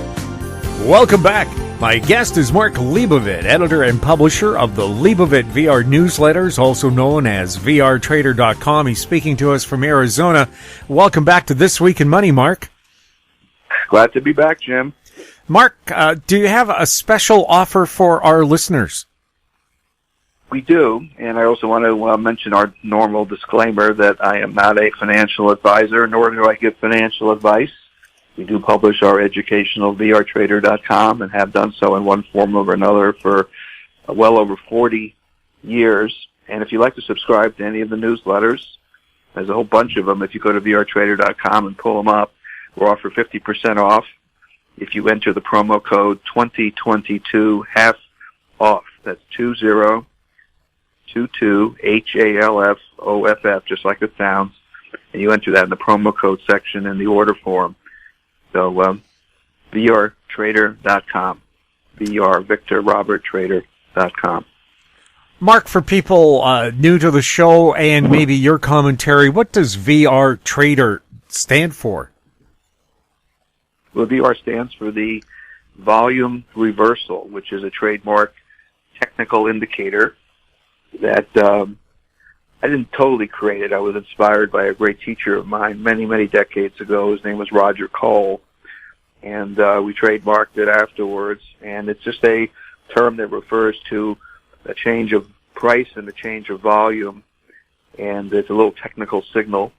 Welcome back. My guest is Mark Leibovit, editor and publisher of the Leibovit VR newsletters, also known as vrtrader.com. He's speaking to us from Arizona. Welcome back to This Week in Money, Mark. Glad to be back, Jim. Mark, do you have a special offer for our listeners? We do, and I also want to mention our normal disclaimer that I am not a financial advisor, nor do I give financial advice. We do publish our educational vrtrader.com and have done so in one form or another for well over 40 years. And if you'd like to subscribe to any of the newsletters, there's a whole bunch of them. If you go to vrtrader.com and pull them up, we're offer 50% off if you enter the promo code 2022 half off. That's 2022 HALFOFF, just like it sounds, and you enter that in the promo code section in the order form. So vrtrader.com, vrVictorRobertTrader.com. Mark, for people new to the show and maybe your commentary, what does VR Trader stand for? Well, VR stands for the volume reversal, which is a trademark technical indicator that I didn't totally create it. I was inspired by a great teacher of mine many, many decades ago. His name was Roger Cole, and we trademarked it afterwards. And it's just a term that refers to a change of price and a change of volume, and it's a little technical signal.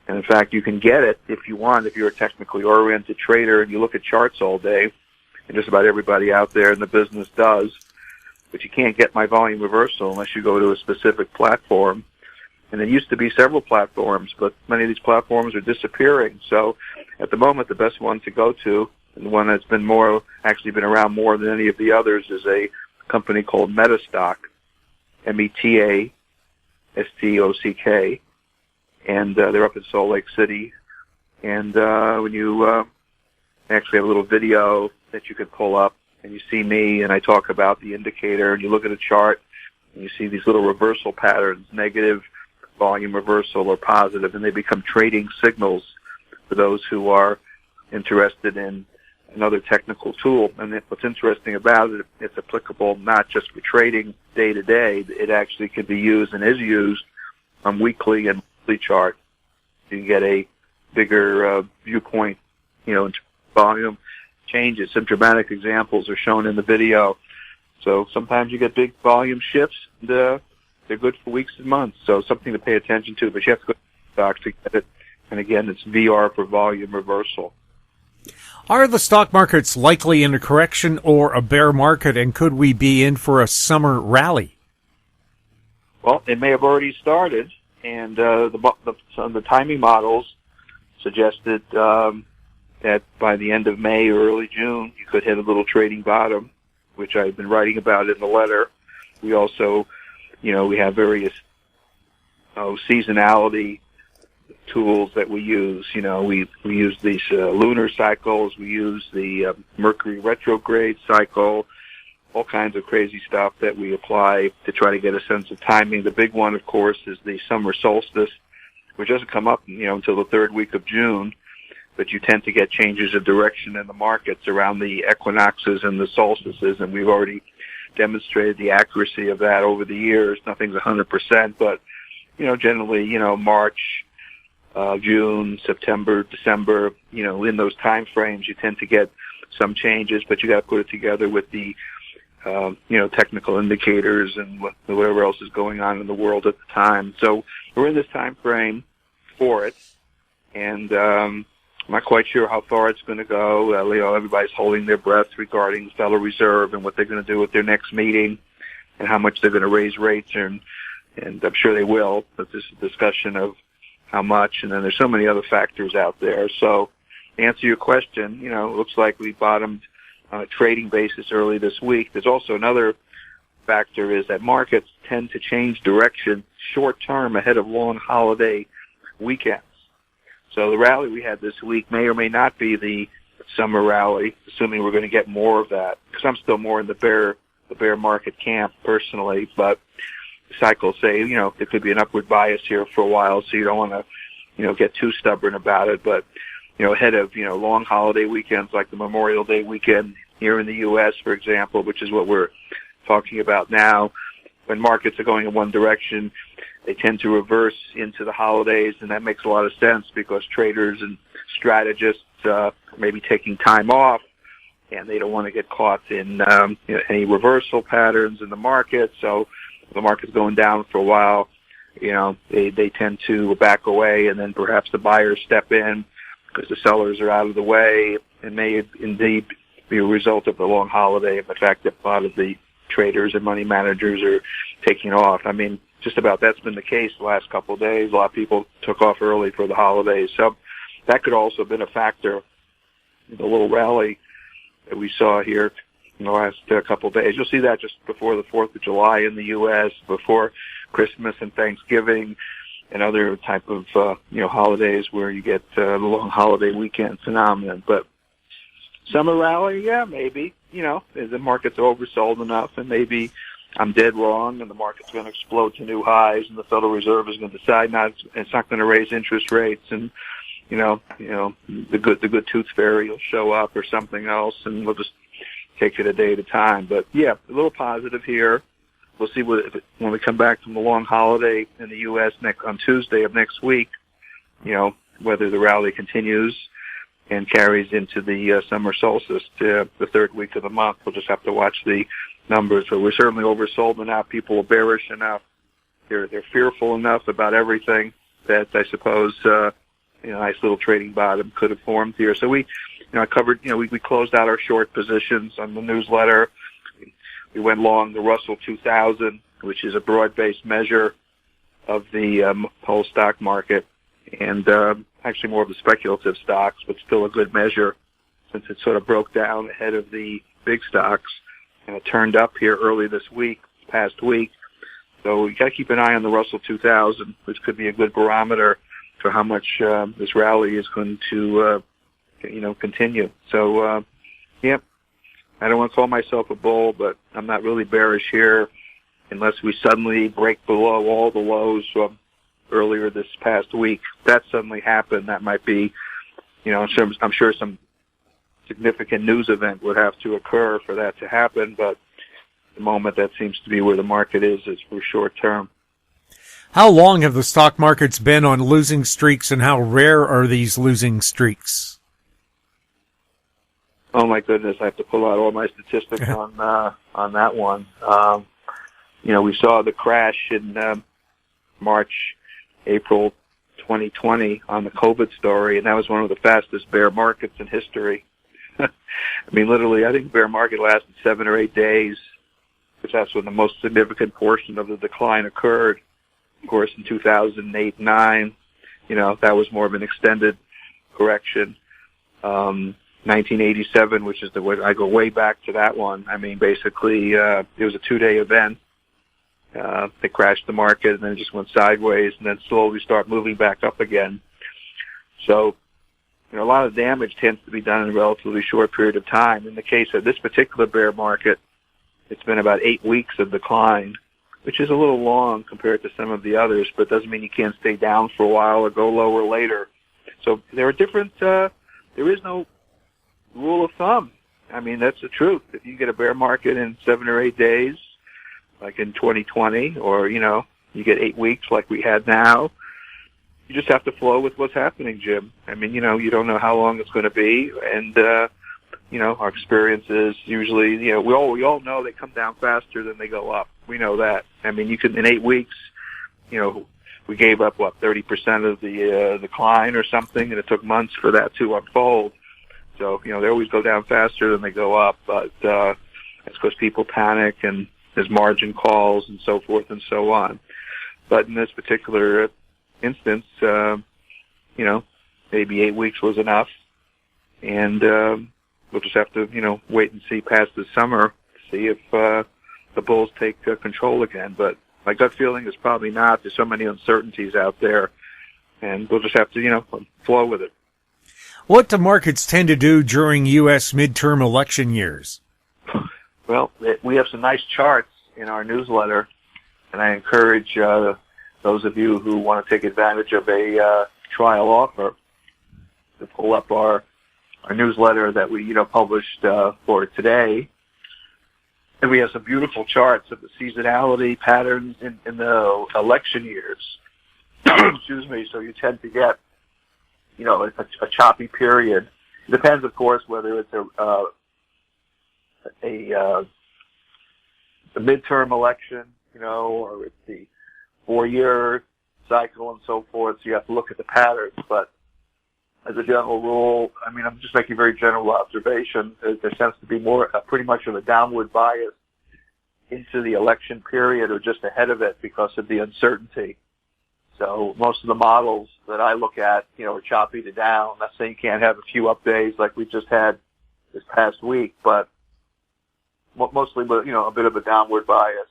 And in fact, you can get it if you want, if you're a technically oriented trader and you look at charts all day, and just about everybody out there in the business does, but you can't get my volume reversal unless you go to a specific platform. And there used to be several platforms, but many of these platforms are disappearing. So at the moment, the best one to go to, and the one that's been around more than any of the others, is a company called Metastock, Metastock, and they're up in Salt Lake City. And when you actually have a little video that you could pull up, and you see me, and I talk about the indicator, and you look at a chart, and you see these little reversal patterns, negative volume reversal or positive, and they become trading signals for those who are interested in another technical tool. And what's interesting about it, it's applicable not just for trading day to day. It actually can be used and is used on weekly and monthly chart. You can get a bigger viewpoint, in volume changes. Some dramatic examples are shown in the video. So sometimes you get big volume shifts, and they're good for weeks and months. So something to pay attention to, but you have to go to the stock to get it. And again, it's VR for volume reversal. Are the stock markets likely in a correction or a bear market, and could we be in for a summer rally? Well, it may have already started, and some of the timing models suggested that by the end of May or early June, you could hit a little trading bottom, which I've been writing about in the letter. We also, we have various seasonality tools that we use. We use these lunar cycles. We use the Mercury retrograde cycle, all kinds of crazy stuff that we apply to try to get a sense of timing. The big one, of course, is the summer solstice, which doesn't come up, until the third week of June, but you tend to get changes of direction in the markets around the equinoxes and the solstices, and we've already demonstrated the accuracy of that over the years. Nothing's 100%, but, generally, March, June, September, December, in those time frames, you tend to get some changes, but you got to put it together with the, technical indicators and whatever else is going on in the world at the time. So we're in this time frame for it, and I'm not quite sure how far it's going to go. Everybody's holding their breath regarding the Federal Reserve and what they're going to do at their next meeting and how much they're going to raise rates, and I'm sure they will, but this is a discussion of how much, and then there's so many other factors out there. So to answer your question, it looks like we bottomed on a trading basis early this week. There's also another factor, is that markets tend to change direction short term ahead of long holiday weekends. So the rally we had this week may or may not be the summer rally, assuming we're going to get more of that, because I'm still more in the bear market camp personally, but cycles say, there could be an upward bias here for a while, so you don't want to, get too stubborn about it. But, ahead of, long holiday weekends like the Memorial Day weekend here in the U.S., for example, which is what we're talking about now, when markets are going in one direction, they tend to reverse into the holidays, and that makes a lot of sense because traders and strategists may be taking time off, and they don't want to get caught in any reversal patterns in the market. So the market's going down for a while, they tend to back away, and then perhaps the buyers step in because the sellers are out of the way, and may indeed be a result of the long holiday and the fact that a lot of the traders and money managers are taking off. I mean, just about that's been the case the last couple of days. A lot of people took off early for the holidays. So that could also have been a factor in the little rally that we saw here in the last couple of days. You'll see that just before the 4th of July in the U.S., before Christmas and Thanksgiving and other type of, holidays where you get the long holiday weekend phenomenon. But summer rally, yeah, maybe, the market's oversold enough, and maybe I'm dead wrong and the market's going to explode to new highs, and the Federal Reserve is going to decide it's not going to raise interest rates, and the good tooth fairy will show up or something else, and we'll just take it a day at a time. But yeah, a little positive here. We'll see when we come back from the long holiday in the U.S. on Tuesday of next week, whether the rally continues and carries into the summer solstice to the third week of the month. We'll just have to watch the numbers. But we're certainly oversold enough. People are bearish enough. They're fearful enough about everything that I suppose nice little trading bottom could have formed here. So I covered, we closed out our short positions on the newsletter. We went long the Russell 2000, which is a broad-based measure of the whole stock market, and actually more of the speculative stocks, but still a good measure since it sort of broke down ahead of the big stocks, and it turned up here early this past week. So you got to keep an eye on the Russell 2000, which could be a good barometer for how much this rally is going to, continue. So, I don't want to call myself a bull, but I'm not really bearish here unless we suddenly break below all the lows from earlier this past week. If that suddenly happened, that might be, I'm sure some significant news event would have to occur for that to happen, but at the moment that seems to be where the market is for short term. How long have the stock markets been on losing streaks, and how rare are these losing streaks? Oh my goodness, I have to pull out all my statistics on that one. We saw the crash in April 2020 on the COVID story, and that was one of the fastest bear markets in history. I mean, literally, I think the bear market lasted 7 or 8 days, because that's when the most significant portion of the decline occurred. Of course, in 2008, 9, that was more of an extended correction. 1987, which is I go way back to that one. I mean, basically, it was a 2-day event. They crashed the market, and then it just went sideways, and then slowly start moving back up again. So, a lot of damage tends to be done in a relatively short period of time. In the case of this particular bear market, it's been about 8 weeks of decline, which is a little long compared to some of the others, but doesn't mean you can't stay down for a while or go lower later. So there are different, there is no rule of thumb. I mean, that's the truth. If you get a bear market in 7 or 8 days, like in 2020, or, you get 8 weeks like we had now, you just have to flow with what's happening, Jim. I mean, you don't know how long it's going to be, and, our experience is usually, we all know they come down faster than they go up. We know that. I mean, you can, in 8 weeks, we gave up, 30% of the decline or something, and it took months for that to unfold. So, they always go down faster than they go up, but it's because people panic and there's margin calls and so forth and so on. But in this particular instance, maybe 8 weeks was enough, and we'll just have to, wait and see past the summer to see if the bulls take control again. But my gut feeling is probably not. There's so many uncertainties out there, and we'll just have to, flow with it. What do markets tend to do during U.S. midterm election years? Well, we have some nice charts in our newsletter, and I encourage those of you who want to take advantage of a trial offer to pull up our newsletter that we published for today. And we have some beautiful charts of the seasonality patterns in the election years. Excuse me. So you tend to get a choppy period. It depends, of course, whether it's a midterm election, or it's the 4-year cycle and so forth. So you have to look at the patterns. But as a general rule, I mean, I'm just making a very general observation. There tends to be pretty much of a downward bias into the election period or just ahead of it because of the uncertainty. So most of the models that I look at, are choppy to down. I'm not saying you can't have a few up days like we just had this past week, but mostly, a bit of a downward bias.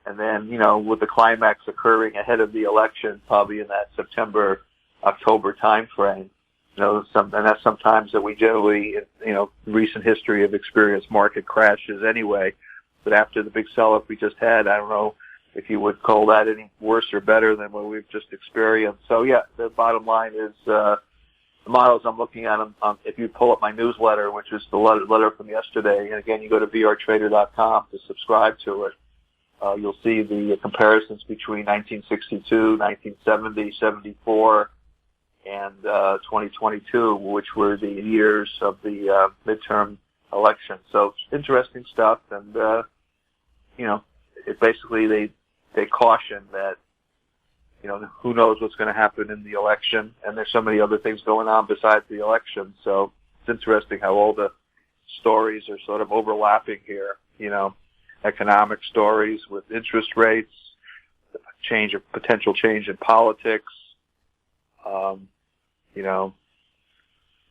And then, with the climax occurring ahead of the election, probably in that September, October time frame, and that's sometimes that we generally, recent history have experienced market crashes anyway. But after the big sell-off we just had, I don't know if you would call that any worse or better than what we've just experienced. So yeah, the bottom line is, the models I'm looking at, if you pull up my newsletter, which is the letter from yesterday, and again, you go to vrtrader.com to subscribe to it, you'll see the comparisons between 1962, 1970, 74, and 2022, which were the years of the midterm election. So interesting stuff, and it basically they caution that who knows what's going to happen in the election, and there's so many other things going on besides the election. So it's interesting how all the stories are sort of overlapping here, economic stories with interest rates, potential change in politics,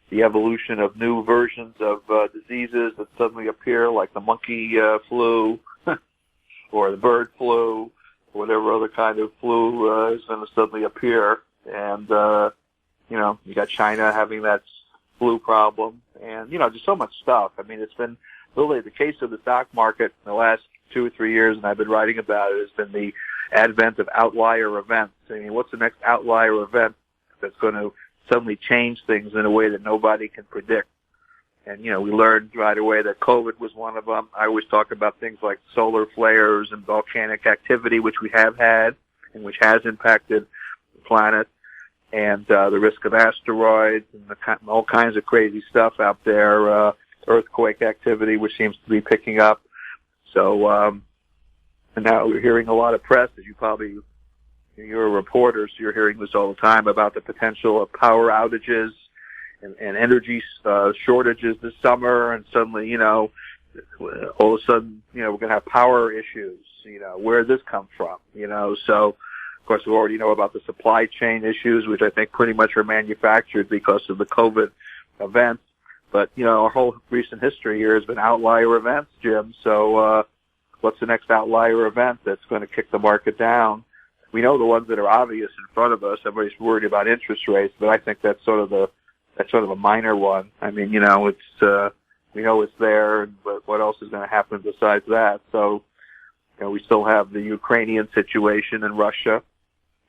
the evolution of new versions of diseases that suddenly appear, like the monkey flu or the bird flu, or whatever other kind of flu is going to suddenly appear. And, you got China having that flu problem, and, just so much stuff. I mean, it's been really the case of the stock market in the last 2 or 3 years, and I've been writing about it, has been the advent of outlier events. I mean, what's the next outlier event that's going to suddenly change things in a way that nobody can predict? And, we learned right away that COVID was one of them. I always talk about things like solar flares and volcanic activity, which we have had and which has impacted the planet, and the risk of asteroids and all kinds of crazy stuff out there, earthquake activity, which seems to be picking up. So, and now we're hearing a lot of press, as you're a reporter, so you're hearing this all the time about the potential of power outages and energy shortages this summer, and suddenly, all of a sudden, we're going to have power issues. Where did this come from? So, of course, we already know about the supply chain issues, which I think pretty much are manufactured because of the COVID events. But, our whole recent history here has been outlier events, Jim. So, what's the next outlier event that's going to kick the market down? We know the ones that are obvious in front of us. Everybody's worried about interest rates, but I think that's sort of a minor one. I mean, it's, we know it's there, but what else is going to happen besides that? So, we still have the Ukrainian situation in Russia,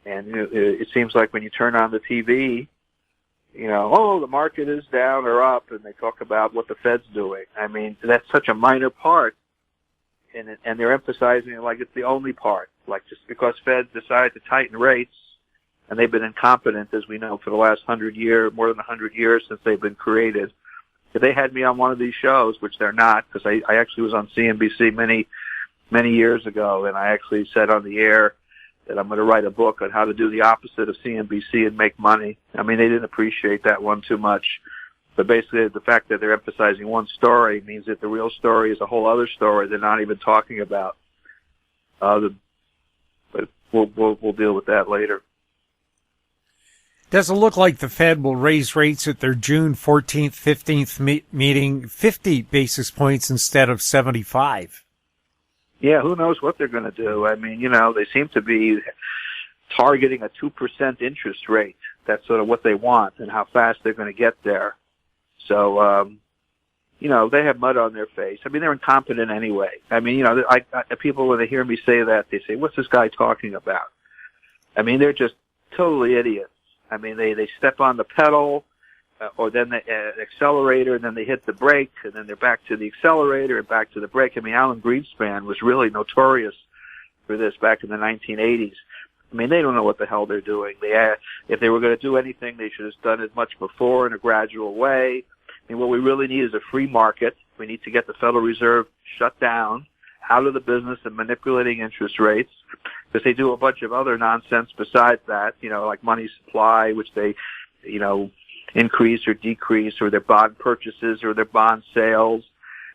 and it seems like when you turn on the TV, the market is down or up, and they talk about what the Fed's doing. I mean, that's such a minor part, and they're emphasizing it like it's the only part. Like, just because Fed decided to tighten rates, and they've been incompetent, as we know, for the last more than 100 years since they've been created. If they had me on one of these shows, which they're not, because I actually was on CNBC many years ago, and I actually said on the air that I'm going to write a book on how to do the opposite of CNBC and make money. I mean, they didn't appreciate that one too much. But basically, the fact that they're emphasizing one story means that the real story is a whole other story they're not even talking about. But we'll deal with that later. Does it look like the Fed will raise rates at their June 14th, 15th meeting 50 basis points instead of 75? Yeah, who knows what they're going to do. I mean, they seem to be targeting a 2% interest rate. That's sort of what they want and how fast they're going to get there. So, they have mud on their face. I mean, they're incompetent anyway. I mean, people, when they hear me say that, they say, what's this guy talking about? I mean, they're just totally idiots. I mean, they step on the pedal, or then the accelerator, and then they hit the brake, and then they're back to the accelerator and back to the brake. I mean, Alan Greenspan was really notorious for this back in the 1980s. I mean, they don't know what the hell they're doing. If they were going to do anything, they should have done it much before in a gradual way. I mean, what we really need is a free market. We need to get the Federal Reserve shut down, out of the business of manipulating interest rates, because they do a bunch of other nonsense besides that, like money supply, which they, increase or decrease, or their bond purchases or their bond sales.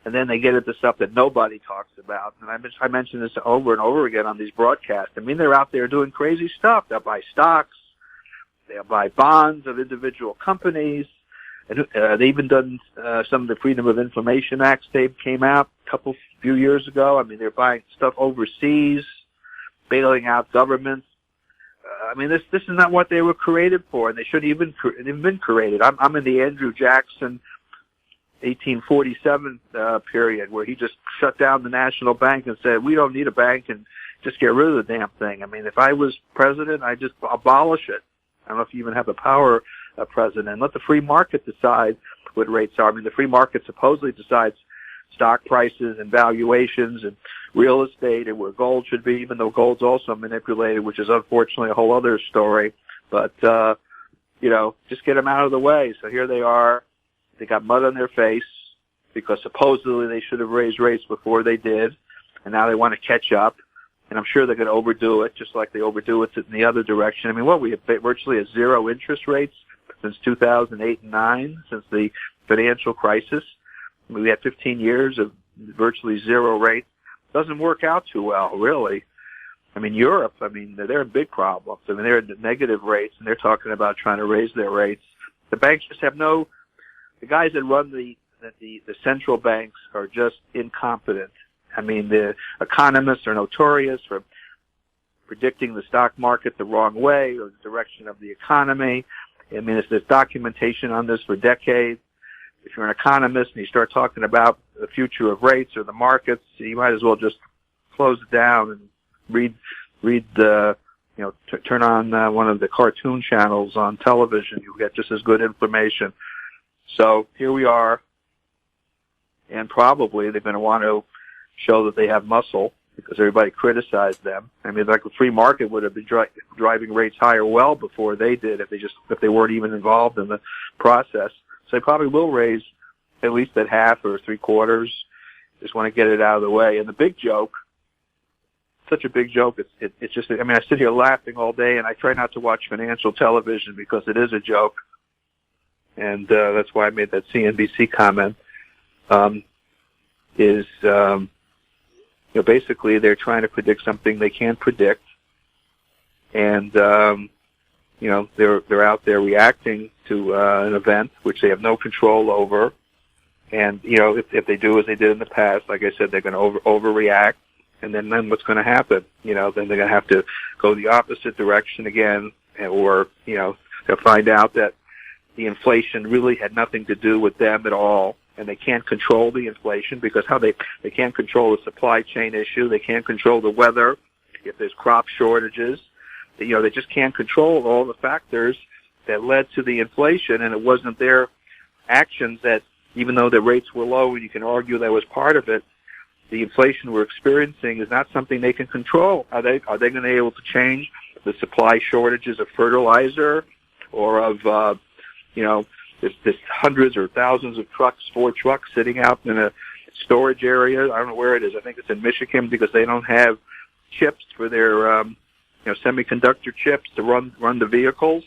And then they get into stuff that nobody talks about. And I mention this over and over again on these broadcasts. I mean, they're out there doing crazy stuff. They'll buy stocks. They'll buy bonds of individual companies. And they even done some of the Freedom of Information Acts. They came out a few years ago. I mean, they're buying stuff overseas, bailing out governments. I mean, this is not what they were created for, and they shouldn't even been created. I'm in the Andrew Jackson 1847 period, where he just shut down the national bank and said, we don't need a bank, and just get rid of the damn thing. I mean, if I was president, I'd just abolish it. I don't know if you even have the power of president. Let the free market decide what rates are. I mean, the free market supposedly decides stock prices and valuations and real estate and where gold should be, even though gold's also manipulated, which is unfortunately a whole other story. But, just get them out of the way. So here they are. They got mud on their face because supposedly they should have raised rates before they did, and now they want to catch up. and I'm sure they're going to overdo it, just like they overdo it in the other direction. I mean, we have virtually a zero interest rates since 2008 and 9, since the financial crisis. I mean, we had 15 years of virtually zero rates. Doesn't work out too well, really. I mean, Europe, they're in big problems. I mean, they're at negative rates, and they're talking about trying to raise their rates. The banks just have the guys that run the central banks are just incompetent. I mean, the economists are notorious for predicting the stock market the wrong way or the direction of the economy. I mean, there's documentation on this for decades. If you're an economist and you start talking about the future of rates or the markets, you might as well just close it down and read the, turn on one of the cartoon channels on television. You'll get just as good information. So here we are, and probably they're going to want to show that they have muscle because everybody criticized them. I mean, like a free market would have been driving rates higher well before they did if they weren't even involved in the process. So they probably will raise at least at half or three-quarters. Just want to get it out of the way. And the big joke, such a big joke, it's just, I sit here laughing all day, and I try not to watch financial television because it is a joke. And that's why I made that CNBC comment, basically they're trying to predict something they can't predict. And, they're out there reacting to an event which they have no control over. And, if they do as they did in the past, like I said, they're going to overreact. And then what's going to happen? Then they're going to have to go the opposite direction again, or, they'll find out that the inflation really had nothing to do with them at all, and they can't control the inflation because they can't control the supply chain issue. They can't control the weather if there's crop shortages. They just can't control all the factors that led to the inflation, and it wasn't their actions that, even though the rates were low, and you can argue that was part of it, the inflation we're experiencing is not something they can control. Are they going to be able to change the supply shortages of fertilizer or of, there's hundreds or thousands of Ford trucks sitting out in a storage area. I don't know where it is. I think it's in Michigan because they don't have chips for their, semiconductor chips to run the vehicles.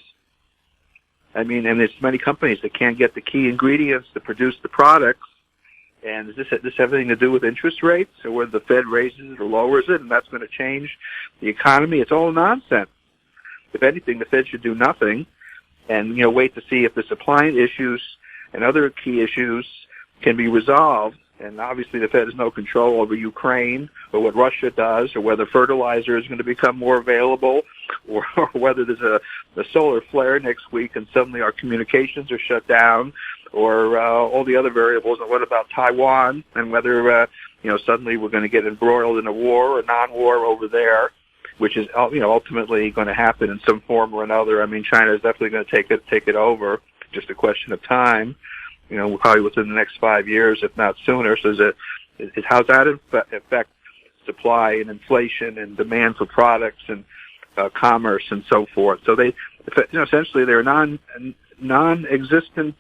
And there's many companies that can't get the key ingredients to produce the products. And does this have anything to do with interest rates, or whether the Fed raises it or lowers it, and that's going to change the economy? It's all nonsense. If anything, the Fed should do nothing and, wait to see if the supply issues and other key issues can be resolved. And obviously the Fed has no control over Ukraine or what Russia does, or whether fertilizer is going to become more available, or whether there's a solar flare next week and suddenly our communications are shut down, or all the other variables. And what about Taiwan, and whether suddenly we're going to get embroiled in a war or non-war over there, which is ultimately going to happen in some form or another. China is definitely going to take it over. Just a question of time. Probably within the next 5 years, if not sooner. So how's that affect supply and inflation and demand for products and commerce and so forth? So they, essentially, they're non-existent,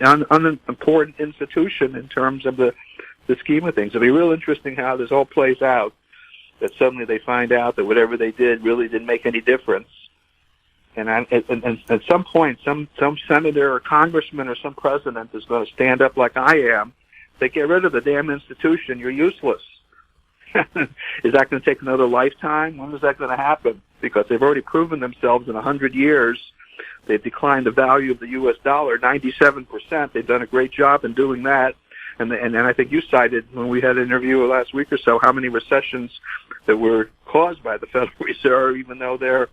unimportant institution in terms of the scheme of things. It'll be real interesting how this all plays out. That suddenly they find out that whatever they did really didn't make any difference. And at some point, some senator or congressman or some president is going to stand up like I am. Say, get rid of the damn institution. You're useless. Is that going to take another lifetime? When is that going to happen? Because they've already proven themselves in 100 years. They've declined the value of the U.S. dollar 97%. They've done a great job in doing that. And I think you cited when we had an interview last week or so how many recessions that were caused by the Federal Reserve, even though their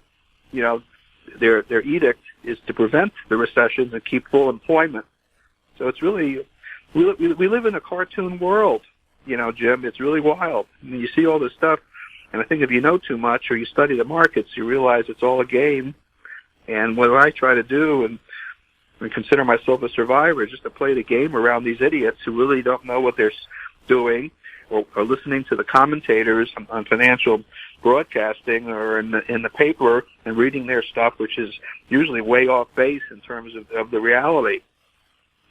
edict is to prevent the recessions and keep full employment. So it's really, we live in a cartoon world, Jim. It's really wild. You see all this stuff, and I think if you know too much or you study the markets, you realize it's all a game. And what I try to do, and consider myself a survivor, is just to play the game around these idiots who really don't know what they're doing, or listening to the commentators on financial broadcasting or in the paper and reading their stuff, which is usually way off base in terms of the reality.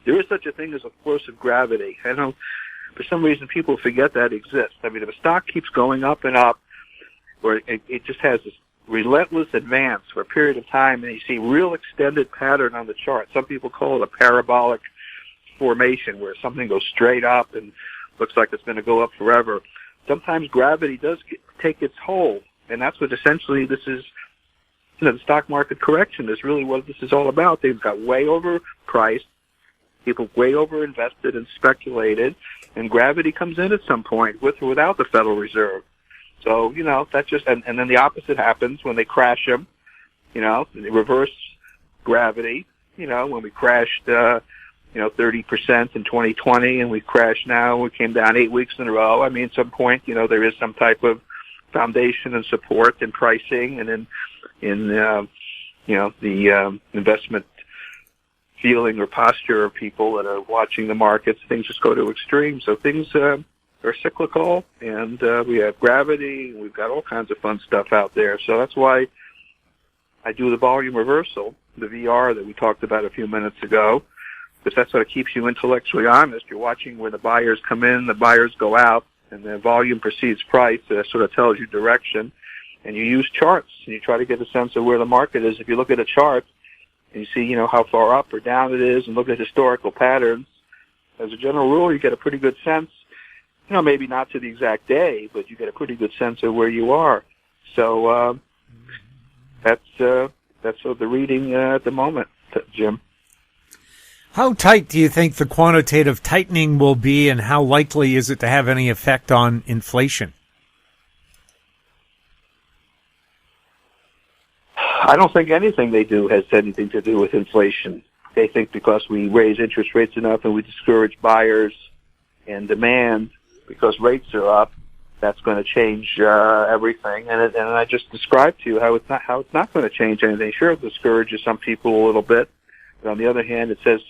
There is such a thing as a force of gravity. I know for some reason people forget that exists. If a stock keeps going up and up, where it just has this relentless advance for a period of time, and you see real extended pattern on the chart. Some people call it a parabolic formation, where something goes straight up and looks like it's going to go up forever. Sometimes gravity does take its toll, and that's what essentially this is. The stock market correction is really what this is all about. They've got way overpriced, people way overinvested and speculated, and gravity comes in at some point, with or without the Federal Reserve. So, that's just, and then the opposite happens when they crash them, they reverse gravity, when we crashed, 30% in 2020, and we crashed now, we came down 8 weeks in a row. I mean, at some point, there is some type of foundation and support in pricing and in the investment feeling or posture of people that are watching the markets. Things just go to extremes. So things are cyclical, and we have gravity, and we've got all kinds of fun stuff out there. So that's why I do the volume reversal, the VR that we talked about a few minutes ago, because that's what keeps you intellectually honest. You're watching where the buyers come in, the buyers go out, and the volume precedes price. So that sort of tells you direction. And you use charts, and you try to get a sense of where the market is. If you look at a chart and you see, how far up or down it is, and look at historical patterns, as a general rule, you get a pretty good sense. Maybe not to the exact day, but you get a pretty good sense of where you are. So that's the reading at the moment, Jim. How tight do you think the quantitative tightening will be, and how likely is it to have any effect on inflation? I don't think anything they do has anything to do with inflation. They think because we raise interest rates enough and we discourage buyers and demand because rates are up, that's going to change everything. And I just described to you how it's not going to change anything. Sure, it discourages some people a little bit, but on the other hand, it says,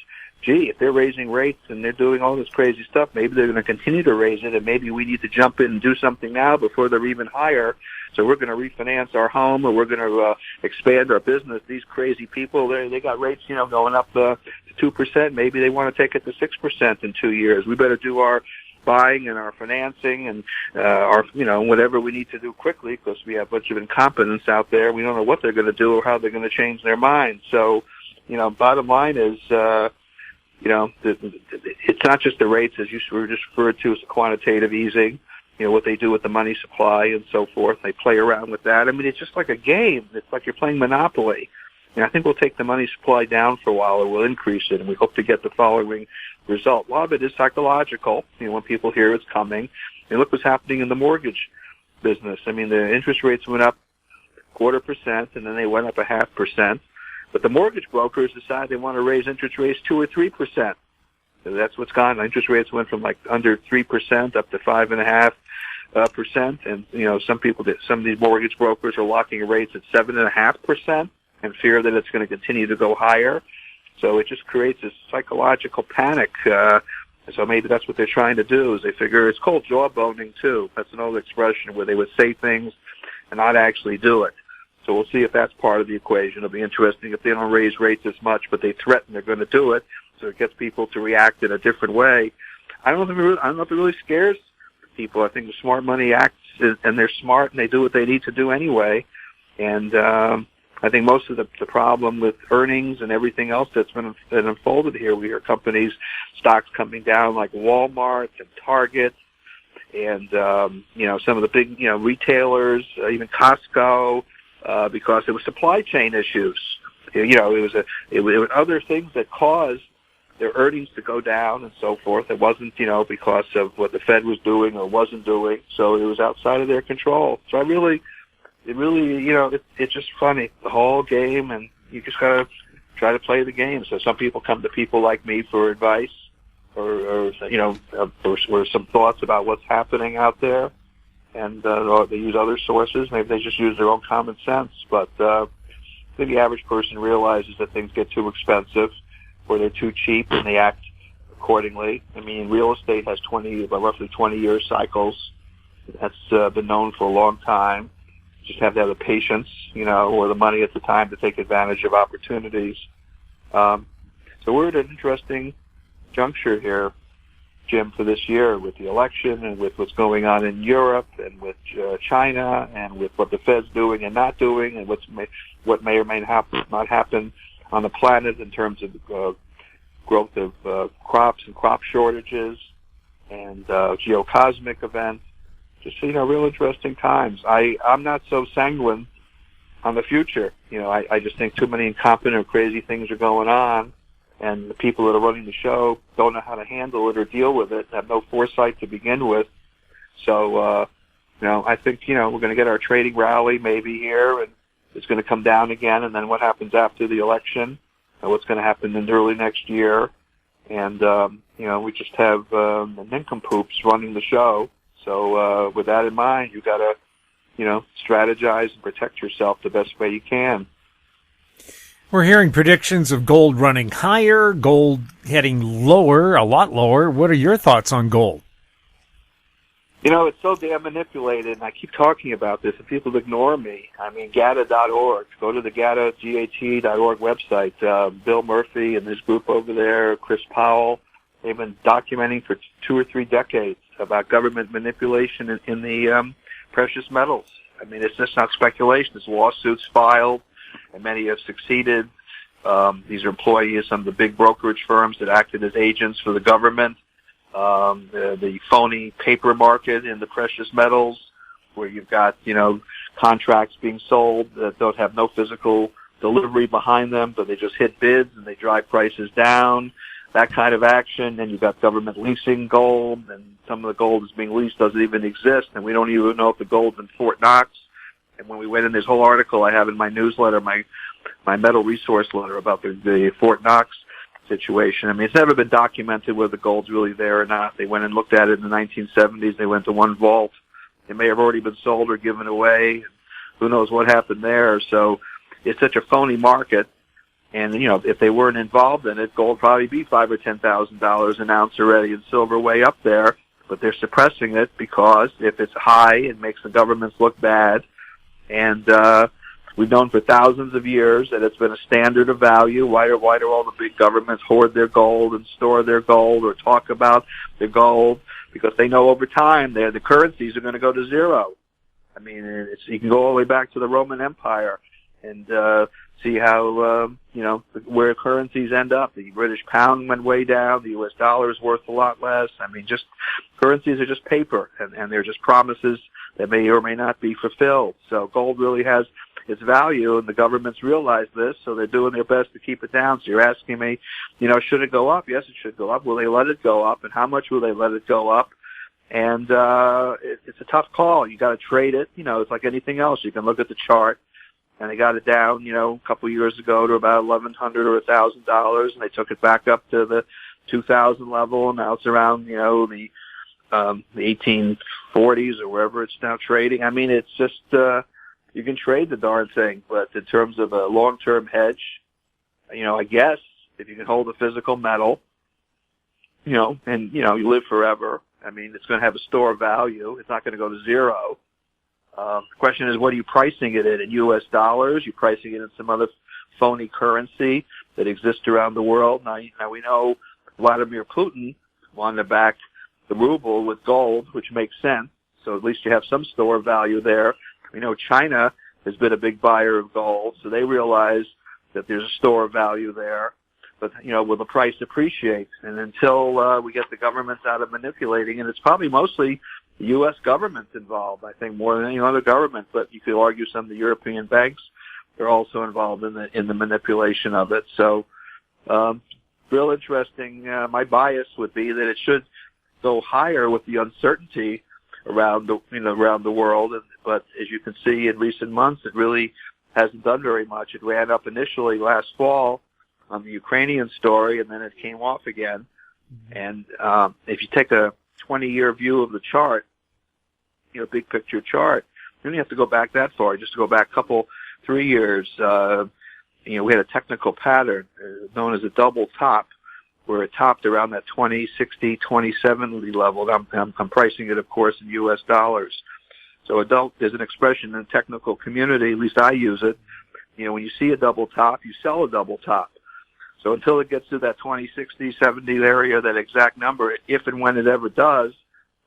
gee, if they're raising rates and they're doing all this crazy stuff, maybe they're going to continue to raise it, and maybe we need to jump in and do something now before they're even higher. So we're going to refinance our home, or we're going to expand our business. These crazy people, they got rates, going up to 2%. Maybe they want to take it to 6% in 2 years. We better do our buying and our financing and our, whatever we need to do quickly, because we have a bunch of incompetence out there. We don't know what they're going to do or how they're going to change their minds. So, bottom line is, it's not just the rates, as you were just referred to as quantitative easing, what they do with the money supply and so forth. They play around with that. I mean, it's just like a game. It's like you're playing Monopoly. And I think we'll take the money supply down for a while, or we'll increase it, and we hope to get the following result. A lot of it is psychological, when people hear it's coming. And look what's happening in the mortgage business. I mean, the interest rates went up 0.25%, and then they went up 0.5%. But the mortgage brokers decide they want to raise interest rates 2 or 3%. So that's what's gone. Interest rates went from under 3% up to 5.5%. And, some of these mortgage brokers are locking rates at 7.5% and fear that it's going to continue to go higher. So it just creates this psychological panic. So maybe that's what they're trying to do, is they figure it's called jawboning too. That's an old expression where they would say things and not actually do it. So we'll see if that's part of the equation. It'll be interesting if they don't raise rates as much, but they threaten they're going to do it. So it gets people to react in a different way. I don't know if it really scares people. I think the smart money acts, and they're smart, and they do what they need to do anyway. And I think most of the problem with earnings and everything else that's been unfolded here, we hear companies, stocks coming down like Walmart and Target, and some of the big retailers, even Costco, because it was supply chain issues. It was other things that caused their earnings to go down and so forth. It wasn't, because of what the Fed was doing or wasn't doing. So it was outside of their control. So it's just funny, the whole game, and you just gotta try to play the game. So some people come to people like me for advice or some thoughts about what's happening out there, and or they use other sources. Maybe they just use their own common sense. But I think the average person realizes that things get too expensive, or they're too cheap, and they act accordingly. I mean, real estate has roughly 20-year cycles. That's been known for a long time. Just have to have the patience, or the money at the time to take advantage of opportunities. So we're at an interesting juncture here, Jim, for this year with the election and with what's going on in Europe and with China and with what the Fed's doing and not doing and what may or may not happen on the planet in terms of growth of crops and crop shortages and geocosmic events. Just, real interesting times. I'm not so sanguine on the future. I just think too many incompetent or crazy things are going on, and the people that are running the show don't know how to handle it or deal with it, have no foresight to begin with. So, I think, we're going to get our trading rally maybe here, and it's going to come down again, and then what happens after the election, and what's going to happen in early next year. And, we just have the nincompoops running the show. So with that in mind, you got to, strategize and protect yourself the best way you can. We're hearing predictions of gold running higher, gold heading lower, a lot lower. What are your thoughts on gold? It's so damn manipulated, and I keep talking about this, and people ignore me. I mean, GATA.org. Go to the GATA.org website. Bill Murphy and his group over there, Chris Powell, they've been documenting for 2 or 3 decades about government manipulation in the precious metals. I mean, it's just not speculation. It's lawsuits filed, and many have succeeded. These are employees of the big brokerage firms that acted as agents for the government. The phony paper market in the precious metals, where you've got, contracts being sold that don't have no physical delivery behind them, but they just hit bids and they drive prices down. That kind of action. And you've got government leasing gold, and some of the gold that's being leased doesn't even exist, and we don't even know if the gold's in Fort Knox. And when we went in this whole article I have in my newsletter, my metal resource letter about the Fort Knox situation. I mean, it's never been documented whether the gold's really there or not. They went and looked at it in the 1970s. They went to one vault. It may have already been sold or given away. Who knows what happened there? So it's such a phony market. And, if they weren't involved in it, gold would probably be $5,000 or $10,000 an ounce already, and silver way up there. But they're suppressing it because if it's high, it makes the governments look bad. And we've known for thousands of years that it's been a standard of value. Why do all the big governments hoard their gold and store their gold or talk about their gold? Because they know over time the currencies are going to go to zero. I mean, you can go all the way back to the Roman Empire and see how, where currencies end up. The British pound went way down. The U.S. dollar is worth a lot less. I mean, just currencies are just paper, and they're just promises that may or may not be fulfilled. So gold really has its value, and the governments realize this, so they're doing their best to keep it down. So you're asking me, should it go up? Yes, it should go up. Will they let it go up, and how much will they let it go up? And it's a tough call. You got to trade it. It's like anything else. You can look at the chart, and they got it down, a couple of years ago to about $1,100 or $1,000, and they took it back up to the 2,000 level, and now it's around, the 1840s or wherever it's now trading. I mean, it's just you can trade the darn thing, but in terms of a long-term hedge, I guess if you can hold a physical metal, and you live forever. I mean, it's going to have a store of value. It's not going to go to zero. The question is, what are you pricing it in U.S. dollars? You're pricing it in some other phony currency that exists around the world. Now we know Vladimir Putin wanted to back the ruble with gold, which makes sense. So at least you have some store of value there. We know China has been a big buyer of gold, so they realize that there's a store of value there. But, will the price appreciate? And until we get the governments out of manipulating, and it's probably mostly the U.S. government involved, I think, more than any other government. But you could argue some of the European banks are also involved in the manipulation of it. So, real interesting. My bias would be that it should go higher with the uncertainty around the world. But as you can see in recent months, it really hasn't done very much. It ran up initially last fall on the Ukrainian story, and then it came off again. And if you take a 20-year view of the chart, big picture chart, you don't have to go back that far. Just to go back 3 years, we had a technical pattern known as a double top, where it topped around that 2060, 2070 level. I'm pricing it, of course, in U.S. dollars. So there's an expression in the technical community, at least I use it, when you see a double top, you sell a double top. So until it gets to that 20, 60, 70 area, that exact number, if and when it ever does,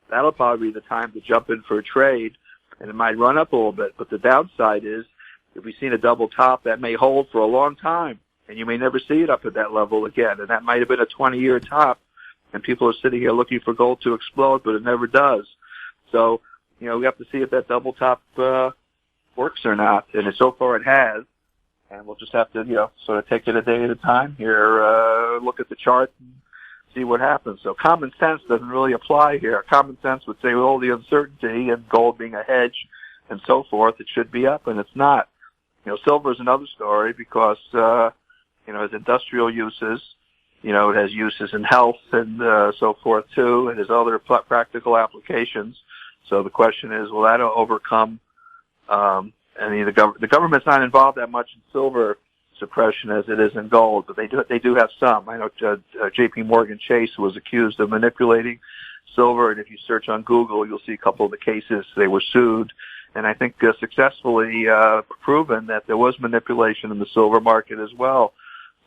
that'll probably be the time to jump in for a trade, and it might run up a little bit. But the downside is, if we've seen a double top, that may hold for a long time, and you may never see it up at that level again. And that might have been a 20-year top, and people are sitting here looking for gold to explode, but it never does. So, we have to see if that double top works or not. And so far it has. And we'll just have to, sort of take it a day at a time here, look at the chart and see what happens. So common sense doesn't really apply here. Common sense would say with all the uncertainty and gold being a hedge and so forth, it should be up, and it's not. Silver is another story because, it has industrial uses. It has uses in health and so forth too. It has other practical applications. So the question is, will that overcome? The government's not involved that much in silver suppression as it is in gold, but they do have some. I know J.P. Morgan Chase was accused of manipulating silver, and if you search on Google, you'll see a couple of the cases they were sued, and I think successfully proven that there was manipulation in the silver market as well.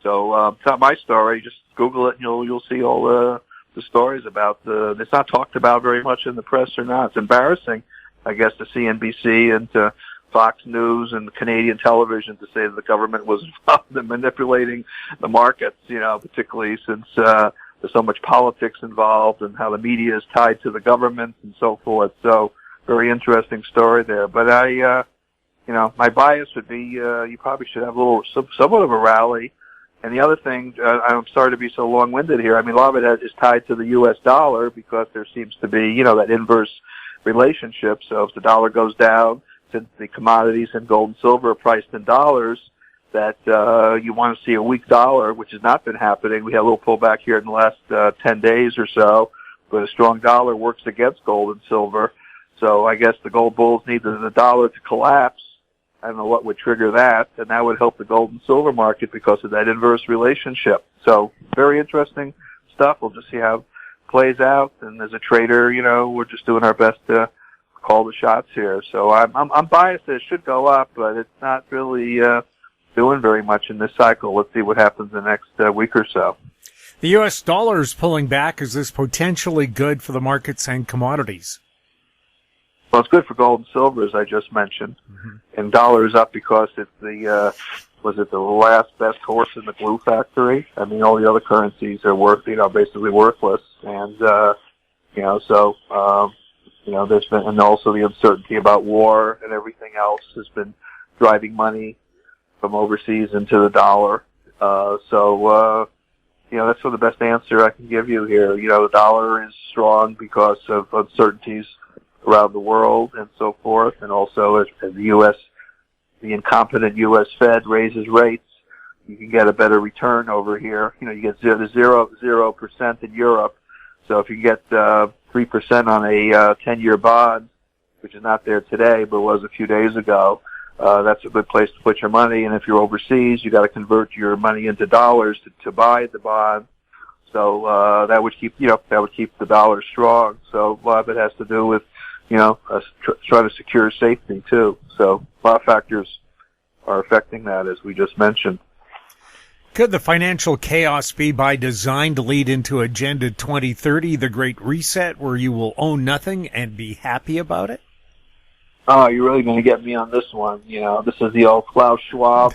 So it's not my story. Just Google it, and you'll see all the stories about it's not talked about very much in the press or not. It's embarrassing, I guess, to CNBC and to Fox News and Canadian television to say that the government was involved in manipulating the markets, particularly since there's so much politics involved and how the media is tied to the government and so forth. So very interesting story there. But my bias would be you probably should have somewhat of a rally. And the other thing, I'm sorry to be so long-winded here. I mean, a lot of it is tied to the U.S. dollar because there seems to be, that inverse relationship. So if the dollar goes down, since the commodities and gold and silver are priced in dollars, that you want to see a weak dollar, which has not been happening. We had a little pullback here in the last 10 days or so, but a strong dollar works against gold and silver. So I guess the gold bulls need the dollar to collapse. I don't know what would trigger that, and that would help the gold and silver market because of that inverse relationship. So very interesting stuff. We'll just see how it plays out. And as a trader, we're just doing our best to call the shots here. So I'm biased that it should go up, but it's not really doing very much in this cycle. Let's see what happens in the next week or so. The U.S. dollar is pulling back. Is this potentially good for the markets and commodities? Well, it's good for gold and silver, as I just mentioned. Mm-hmm. And dollar is up because it's the last best horse in the glue factory? I mean, all the other currencies are basically worthless. And, there's been, and also the uncertainty about war and everything else has been driving money from overseas into the dollar. That's sort of the best answer I can give you here. The dollar is strong because of uncertainties around the world and so forth, and also as the incompetent U.S. Fed raises rates, you can get a better return over here. You get 0% in Europe. So if you get 3% on a 10-year bond, which is not there today but was a few days ago, that's a good place to put your money. And if you're overseas, you got to convert your money into dollars to buy the bond. So that would keep the dollar strong. So a lot of it has to do with trying to secure safety too. So a lot of factors are affecting that, as we just mentioned. Could the financial chaos be by design to lead into Agenda 2030, the Great Reset, where you will own nothing and be happy about it? Oh, you're really going to get me on this one. This is the old Klaus Schwab,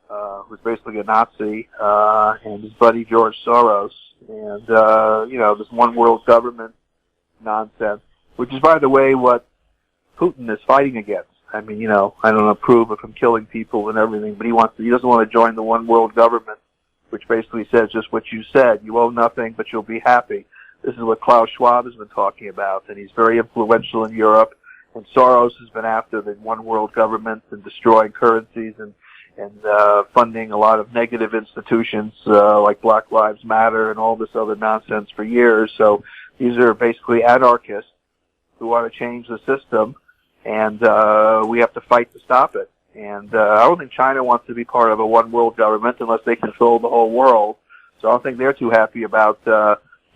who's basically a Nazi, and his buddy George Soros. And, this one world government nonsense, which is, by the way, what Putin is fighting against. I mean, I don't approve of him killing people and everything, but he doesn't want to join the one world government, which basically says just what you said. You owe nothing, but you'll be happy. This is what Klaus Schwab has been talking about, and he's very influential in Europe. And Soros has been after the one world government and destroying currencies and funding a lot of negative institutions like Black Lives Matter and all this other nonsense for years. So these are basically anarchists who want to change the system, and we have to fight to stop it. And I don't think China wants to be part of a one world government unless they control the whole world. So I don't think they're too happy about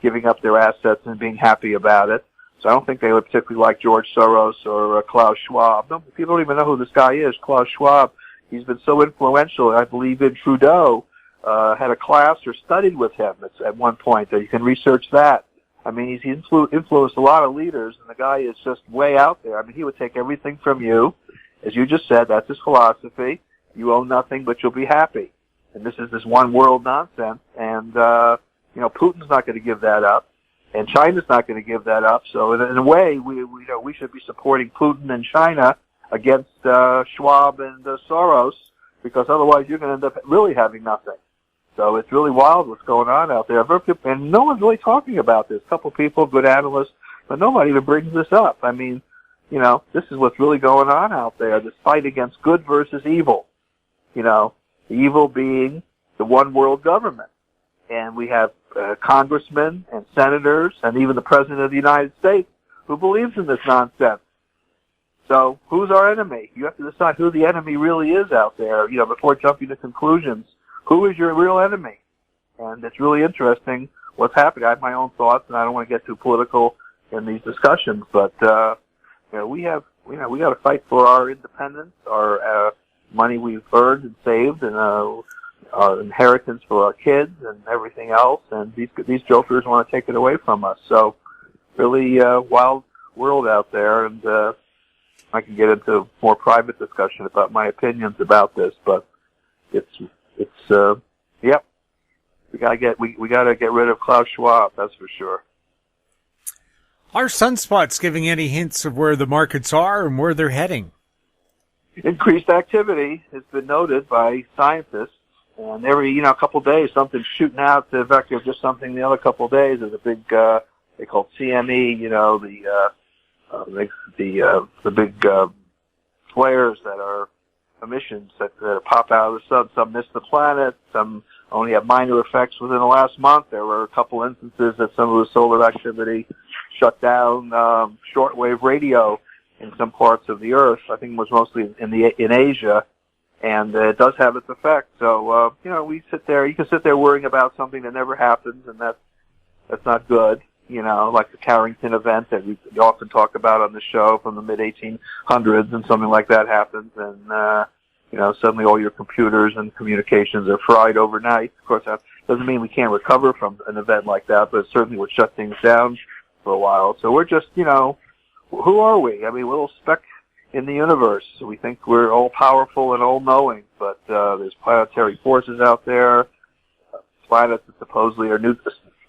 giving up their assets and being happy about it. So I don't think they would particularly like George Soros or Klaus Schwab. No, people don't even know who this guy is, Klaus Schwab. He's been so influential, I believe, in Trudeau had a class or studied with him at one point. You can research that. I mean, he's influenced a lot of leaders, and the guy is just way out there. I mean, he would take everything from you. As you just said, that's his philosophy. You own nothing, but you'll be happy. And this is this one world nonsense. And, Putin's not going to give that up. And China's not going to give that up. So in a way, we should be supporting Putin and China against Schwab and Soros, because otherwise you're going to end up really having nothing. So it's really wild what's going on out there. And no one's really talking about this. A couple people, good analysts, but nobody even brings this up. I mean, this is what's really going on out there, this fight against good versus evil. Evil being the one world government. And we have congressmen and senators and even the President of the United States who believes in this nonsense. So who's our enemy? You have to decide who the enemy really is out there, before jumping to conclusions. Who is your real enemy? And it's really interesting what's happening. I have my own thoughts, and I don't want to get too political in these discussions, but we got to fight for our independence, our money we've earned and saved, and our inheritance for our kids and everything else. And these jokers want to take it away from us. So really wild world out there, and I can get into more private discussion about my opinions about this, but we gotta get rid of Klaus Schwab, that's for sure. Are sunspots giving any hints of where the markets are and where they're heading? Increased activity has been noted by scientists, and every couple of days something's shooting out. In fact, there's just something the other couple of days. There's a big they call CME, the big flares that are emissions that pop out of the sun. Some miss the planet. Some only have minor effects within the last month. There were a couple instances that some of the solar activity shut down shortwave radio in some parts of the Earth. I think it was mostly in Asia, and it does have its effect. So we sit there. You can sit there worrying about something that never happens, and that's not good. Like the Carrington event that we often talk about on the show from the mid-1800s, and something like that happens, and suddenly all your computers and communications are fried overnight. Of course, that doesn't mean we can't recover from an event like that, but it certainly would shut things down for a while. So we're just, who are we? I mean, we're a little speck in the universe. We think we're all powerful and all knowing, but there's planetary forces out there, planets that supposedly are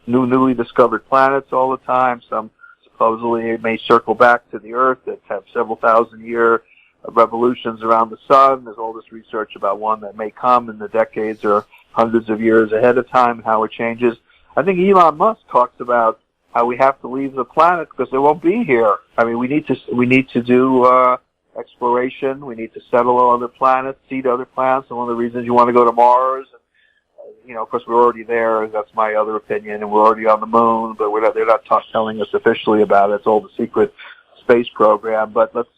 newly discovered planets all the time. Some supposedly may circle back to the Earth that have several thousand-year revolutions around the sun. There's all this research about one that may come in the decades or hundreds of years ahead of time, and how it changes. I think Elon Musk talks about how we have to leave the planet because they won't be here. I mean, we need to do exploration. We need to settle on other planets, seed other planets. And one of the reasons you want to go to Mars, and, of course, we're already there. That's my other opinion, and we're already on the moon, but they're not telling us officially about it. It's all the secret space program. But let's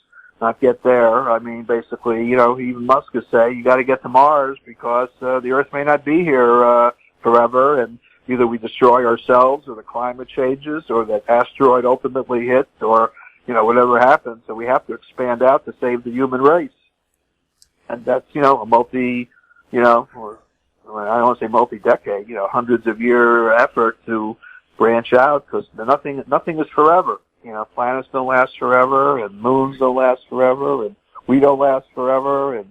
not get there. I mean, basically, even Musk is saying you got to get to Mars because the Earth may not be here forever, and either we destroy ourselves, or the climate changes, or that asteroid ultimately hits, or whatever happens. So we have to expand out to save the human race, and that's a multi, or I don't want to say multi-decade, hundreds of year effort to branch out, because nothing is forever. Planets don't last forever, and moons don't last forever, and we don't last forever, and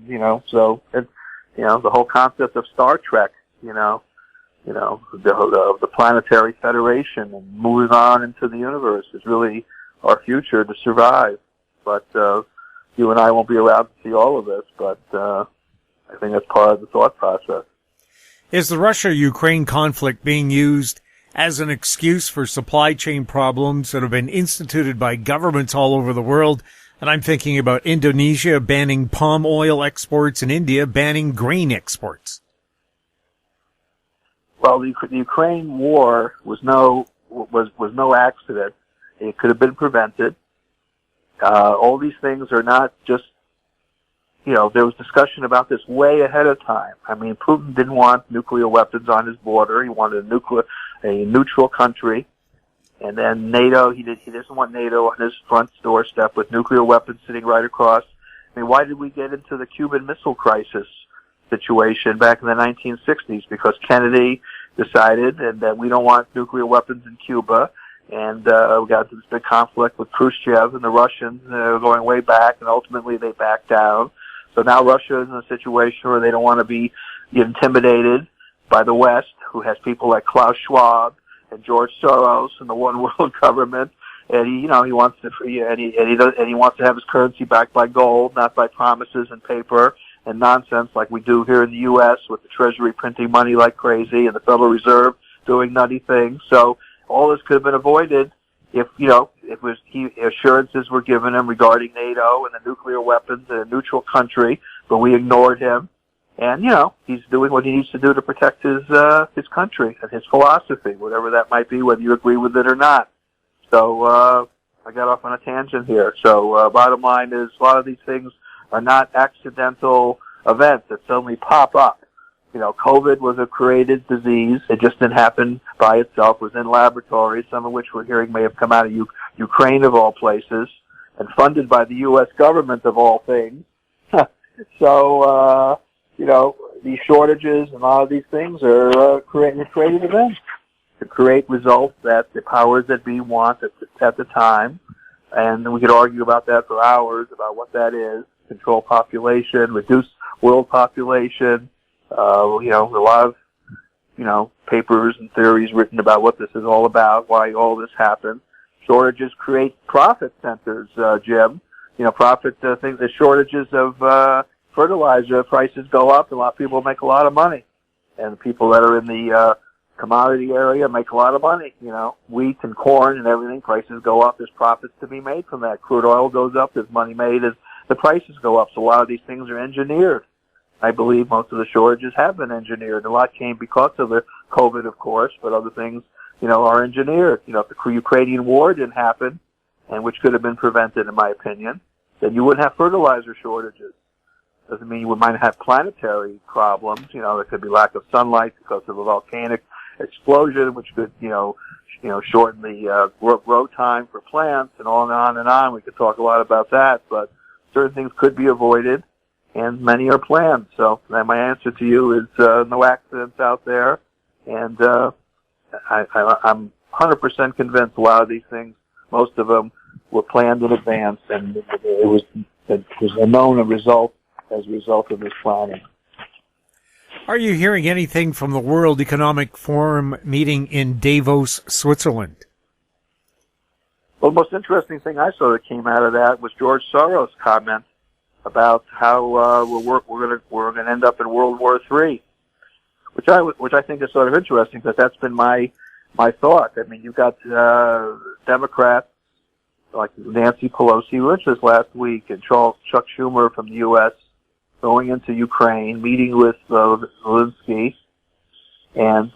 so it's the whole concept of Star Trek, the planetary federation and moving on into the universe is really our future to survive. But you and I won't be around to see all of this, but I think that's part of the thought process. Is the Russia-Ukraine conflict being used as an excuse for supply chain problems that have been instituted by governments all over the world? And I'm thinking about Indonesia banning palm oil exports and India banning grain exports. Well, the Ukraine war was no accident. It could have been prevented. All these things are not just, there was discussion about this way ahead of time. I mean, Putin didn't want nuclear weapons on his border. He wanted a neutral country. And then NATO, he doesn't want NATO on his front doorstep with nuclear weapons sitting right across. I mean, why did we get into the Cuban Missile Crisis situation back in the 1960s because Kennedy decided that we don't want nuclear weapons in Cuba. And we got this big conflict with Khrushchev and the Russians going way back, and ultimately they backed down. So now Russia is in a situation where they don't want to be intimidated by the West, who has people like Klaus Schwab and George Soros and the One World Government. And he wants to, he wants to have his currency backed by gold, not by promises and paper and nonsense like we do here in the U.S. with the Treasury printing money like crazy and the Federal Reserve doing nutty things. So all this could have been avoided if assurances were given him regarding NATO and the nuclear weapons in a neutral country, but we ignored him. And, he's doing what he needs to do to protect his country and his philosophy, whatever that might be, whether you agree with it or not. So, I got off on a tangent here. So, bottom line is a lot of these things are not accidental events that suddenly pop up. COVID was a created disease. It just didn't happen by itself. It was in laboratories, some of which we're hearing may have come out of Ukraine of all places, and funded by the U.S. government of all things. So, these shortages and a lot of these things are created events to create results that the powers that be want at the time. And we could argue about that for hours, about what that is. Control population, reduce world population. A lot of, papers and theories written about what this is all about, why all this happens. Shortages create profit centers, Jim. Profit things. The shortages of fertilizer prices go up, and a lot of people make a lot of money. And the people that are in the commodity area make a lot of money. Wheat and corn and everything, prices go up. There's profits to be made from that. Crude oil goes up. There's money made as the prices go up. So a lot of these things are engineered. I believe most of the shortages have been engineered. A lot came because of the COVID, of course, but other things, are engineered. If the Ukrainian war didn't happen, and which could have been prevented, in my opinion, then you wouldn't have fertilizer shortages. Doesn't mean you might have planetary problems. There could be lack of sunlight because of a volcanic explosion, which could, shorten the grow time for plants, and on and on. We could talk a lot about that, but certain things could be avoided, and many are planned. So my answer to you is no accidents out there, and I'm 100% convinced a lot of these things, most of them, were planned in advance, and it was known as a result of this planning. Are you hearing anything from the World Economic Forum meeting in Davos, Switzerland? Well, the most interesting thing I saw that came out of that was George Soros' comment about how we're going to end up in World War III, which I think is sort of interesting because that's been my thought. I mean, you've got Democrats like Nancy Pelosi, which was last week, and Chuck Schumer from the U.S. going into Ukraine, meeting with Zelensky, and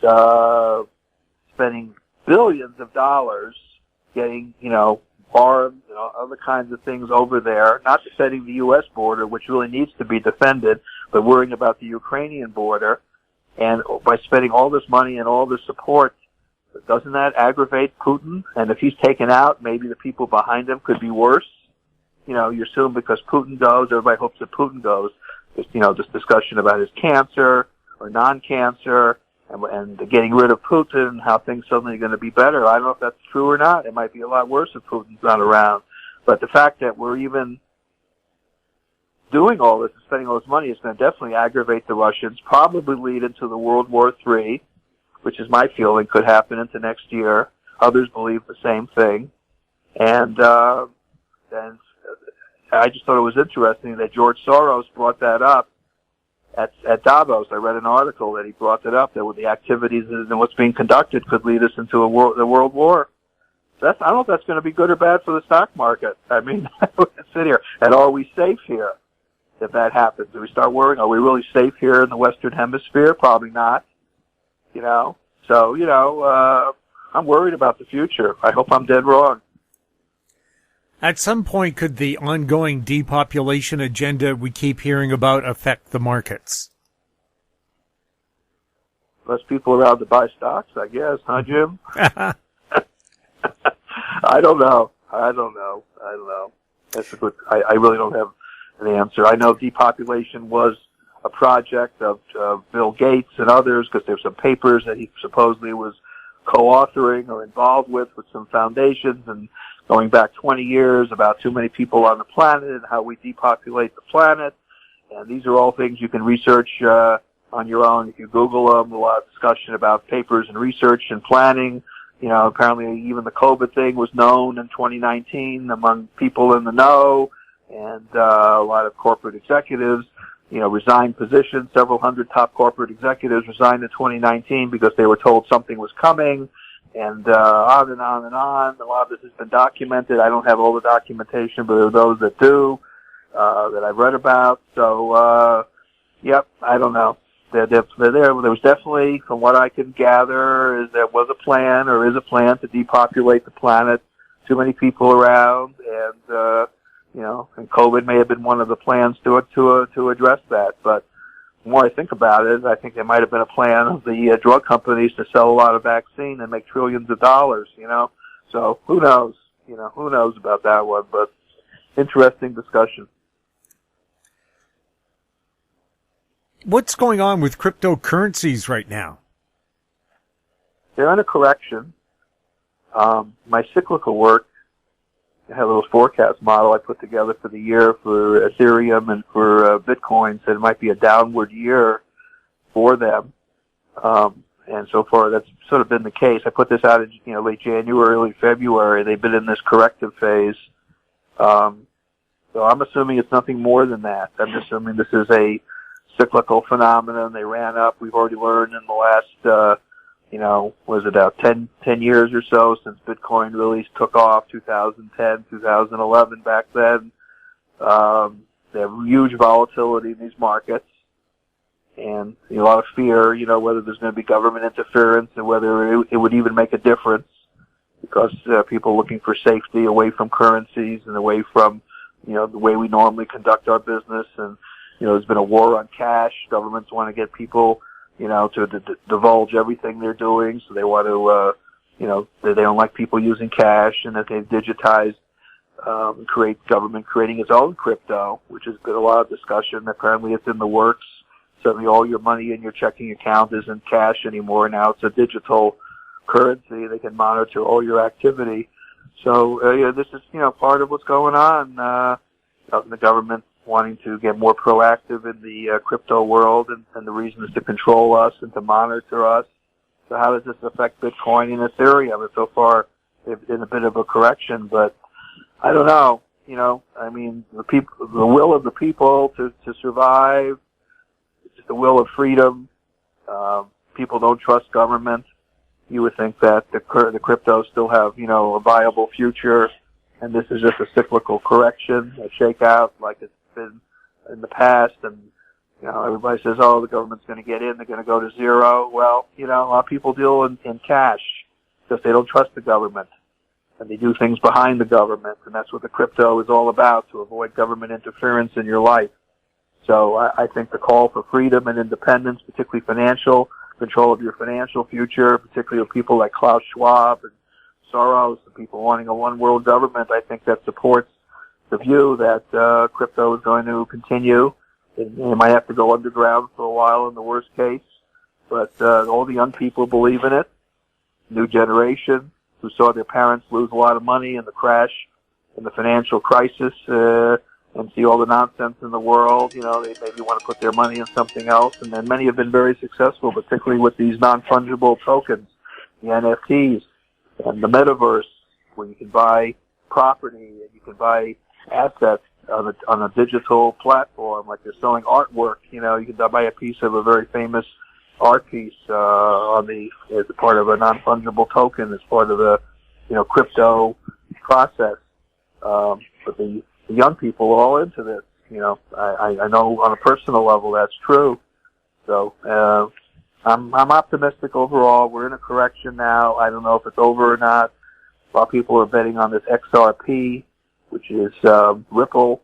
spending billions of dollars getting, arms and other kinds of things over there, not defending the U.S. border, which really needs to be defended, but worrying about the Ukrainian border. And by spending all this money and all this support, doesn't that aggravate Putin? And if he's taken out, maybe the people behind him could be worse. You assume because Putin goes, everybody hopes that Putin goes. This discussion about his cancer or non-cancer and getting rid of Putin and how things suddenly are going to be better. I don't know if that's true or not. It might be a lot worse if Putin's not around. But the fact that we're even doing all this and spending all this money is going to definitely aggravate the Russians, probably lead into the World War III, which is my feeling could happen into next year. Others believe the same thing. And I just thought it was interesting that George Soros brought that up at Davos. I read an article that he brought that up, that with the activities and what's being conducted could lead us into the World War. I don't know if that's going to be good or bad for the stock market. I mean, we can sit here, and are we safe here if that happens? Do we start worrying? Are we really safe here in the Western Hemisphere? Probably not. So, I'm worried about the future. I hope I'm dead wrong. At some point, could the ongoing depopulation agenda we keep hearing about affect the markets? Less people around to buy stocks, I guess, huh, Jim? I don't know. That's a good. I really don't have an answer. I know depopulation was a project of Bill Gates and others, because there's some papers that he supposedly was co-authoring or involved with some foundations, and going back 20 years about too many people on the planet and how we depopulate the planet. And these are all things you can research on your own. If you Google them, a lot of discussion about papers and research and planning. You know, apparently even the COVID thing was known in 2019 among people in the know, and a lot of corporate executives, you know, resigned positions. Several hundred top corporate executives resigned in 2019 because they were told something was coming, and on and on and on. A lot of this has been documented. I don't have all the documentation, but there are those that do, that I've read about. So, yep, I don't know. They're there. There was definitely, from what I can gather, there was a plan, or is a plan, to depopulate the planet. Too many people around, and you know, and COVID may have been one of the plans to address that. But the more I think about it, I think there might have been a plan of the drug companies to sell a lot of vaccine and make trillions of dollars. You know, so who knows? You know, who knows about that one? But interesting discussion. What's going on with cryptocurrencies right now? They're in a correction. My cyclical work, I have a little forecast model I put together for the year for Ethereum and for Bitcoin, said it might be a downward year for them. And so far that's sort of been the case. I put this out in, you know, late January, early February. They've been in this corrective phase. So I'm assuming it's nothing more than that. I'm assuming this is a cyclical phenomenon. They ran up. We've already learned in the last, you know, was it about 10 years or so since Bitcoin really took off, 2010, 2011 back then. They have huge volatility in these markets, and a lot of fear, you know, whether there's going to be government interference and whether it would even make a difference, because people are looking for safety away from currencies and away from, you know, the way we normally conduct our business. And you know, there's been a war on cash. Governments want to get people, you know, to divulge everything they're doing. So they want to, you know, they don't like people using cash, and that they've digitized, government creating its own crypto, which has been a lot of discussion. Apparently it's in the works. Suddenly all your money in your checking account isn't cash anymore. Now it's a digital currency. They can monitor all your activity. So, yeah, this is, you know, part of what's going on. The government wanting to get more proactive in the crypto world, and the reason is to control us and to monitor us. So how does this affect Bitcoin and Ethereum? And so far, they've been a bit of a correction, but I don't know. You know, I mean, the will of the people to survive, the will of freedom. People don't trust government. You would think that the cryptos still have, you know, a viable future, and this is just a cyclical correction, a shakeout, like it's been in the past. And you know, everybody says, oh, the government's going to get in, they're going to go to zero. Well, you know, a lot of people deal in cash because they don't trust the government, and they do things behind the government, and that's what the crypto is all about, to avoid government interference in your life. So I think the call for freedom and independence, particularly financial control of your financial future, particularly with people like Klaus Schwab and Soros, and people wanting a one world government, I think that supports the view that crypto is going to continue. It might have to go underground for a while in the worst case, but all the young people believe in it. New generation who saw their parents lose a lot of money in the crash, in the financial crisis, and see all the nonsense in the world. You know, they maybe want to put their money in something else. And then many have been very successful, particularly with these non-fungible tokens, the NFTs, and the metaverse, where you can buy property and you can buy assets on a digital platform, like they're selling artwork. You know, you can buy a piece of a very famous art piece as part of a non-fungible token, as part of the, you know, crypto process. But the young people are all into this. You know, I know on a personal level that's true. So I'm optimistic overall. We're in a correction now. I don't know if it's over or not. A lot of people are betting on this XRP, which is Ripple,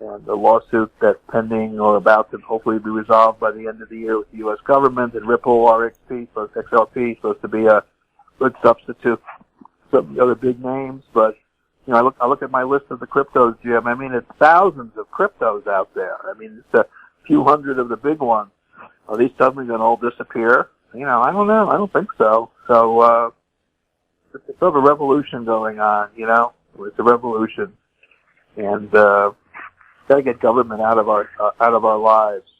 and the lawsuit that's pending or about to hopefully be resolved by the end of the year with the U.S. government. And Ripple, XRP, is supposed to be a good substitute for some of the other big names. But you know, I look at my list of the cryptos, Jim. I mean, it's thousands of cryptos out there. I mean, it's few hundred of the big ones. Are these suddenly going to all disappear? I don't know. I don't think so. So, it's sort of a revolution going on, It's a revolution. And, got to get government out of our lives.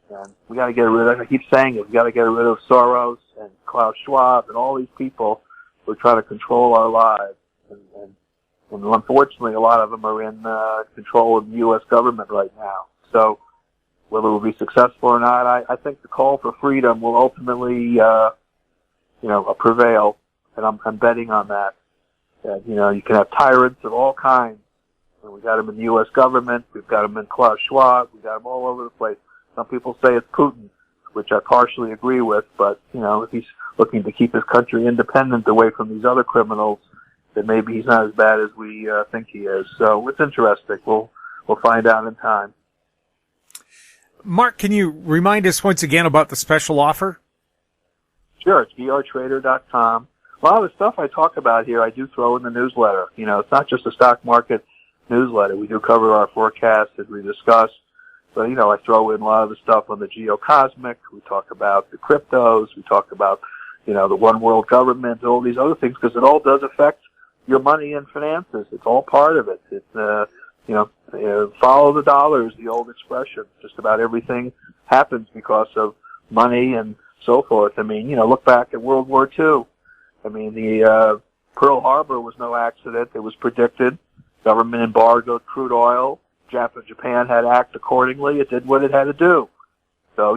And we got to get rid of, I keep saying it, we got to get rid of Soros and Klaus Schwab and all these people who try to control our lives. And unfortunately, a lot of them are in control of the U.S. government right now. So whether we'll be successful or not, I think the call for freedom will ultimately, prevail. And I'm betting on that. You can have tyrants of all kinds. And we got them in the U.S. government. We've got them in Klaus Schwab. We've got them all over the place. Some people say it's Putin, which I partially agree with. But, if he's looking to keep his country independent away from these other criminals, then maybe he's not as bad as we think he is. So it's interesting. We'll find out in time. Mark, can you remind us once again about the special offer? Sure. It's vrtrader.com. A lot of the stuff I talk about here, I do throw in the newsletter. It's not just a stock market newsletter. We do cover our forecasts as we discuss. But, I throw in a lot of the stuff on the geocosmic. We talk about the cryptos. We talk about, the one world government, all these other things, because it all does affect your money and finances. It's all part of it. It's, follow the dollar is the old expression. Just about everything happens because of money and so forth. Look back at World War II. The Pearl Harbor was no accident. It was predicted. Government embargoed crude oil. Japan had to act accordingly. It did what it had to do. So,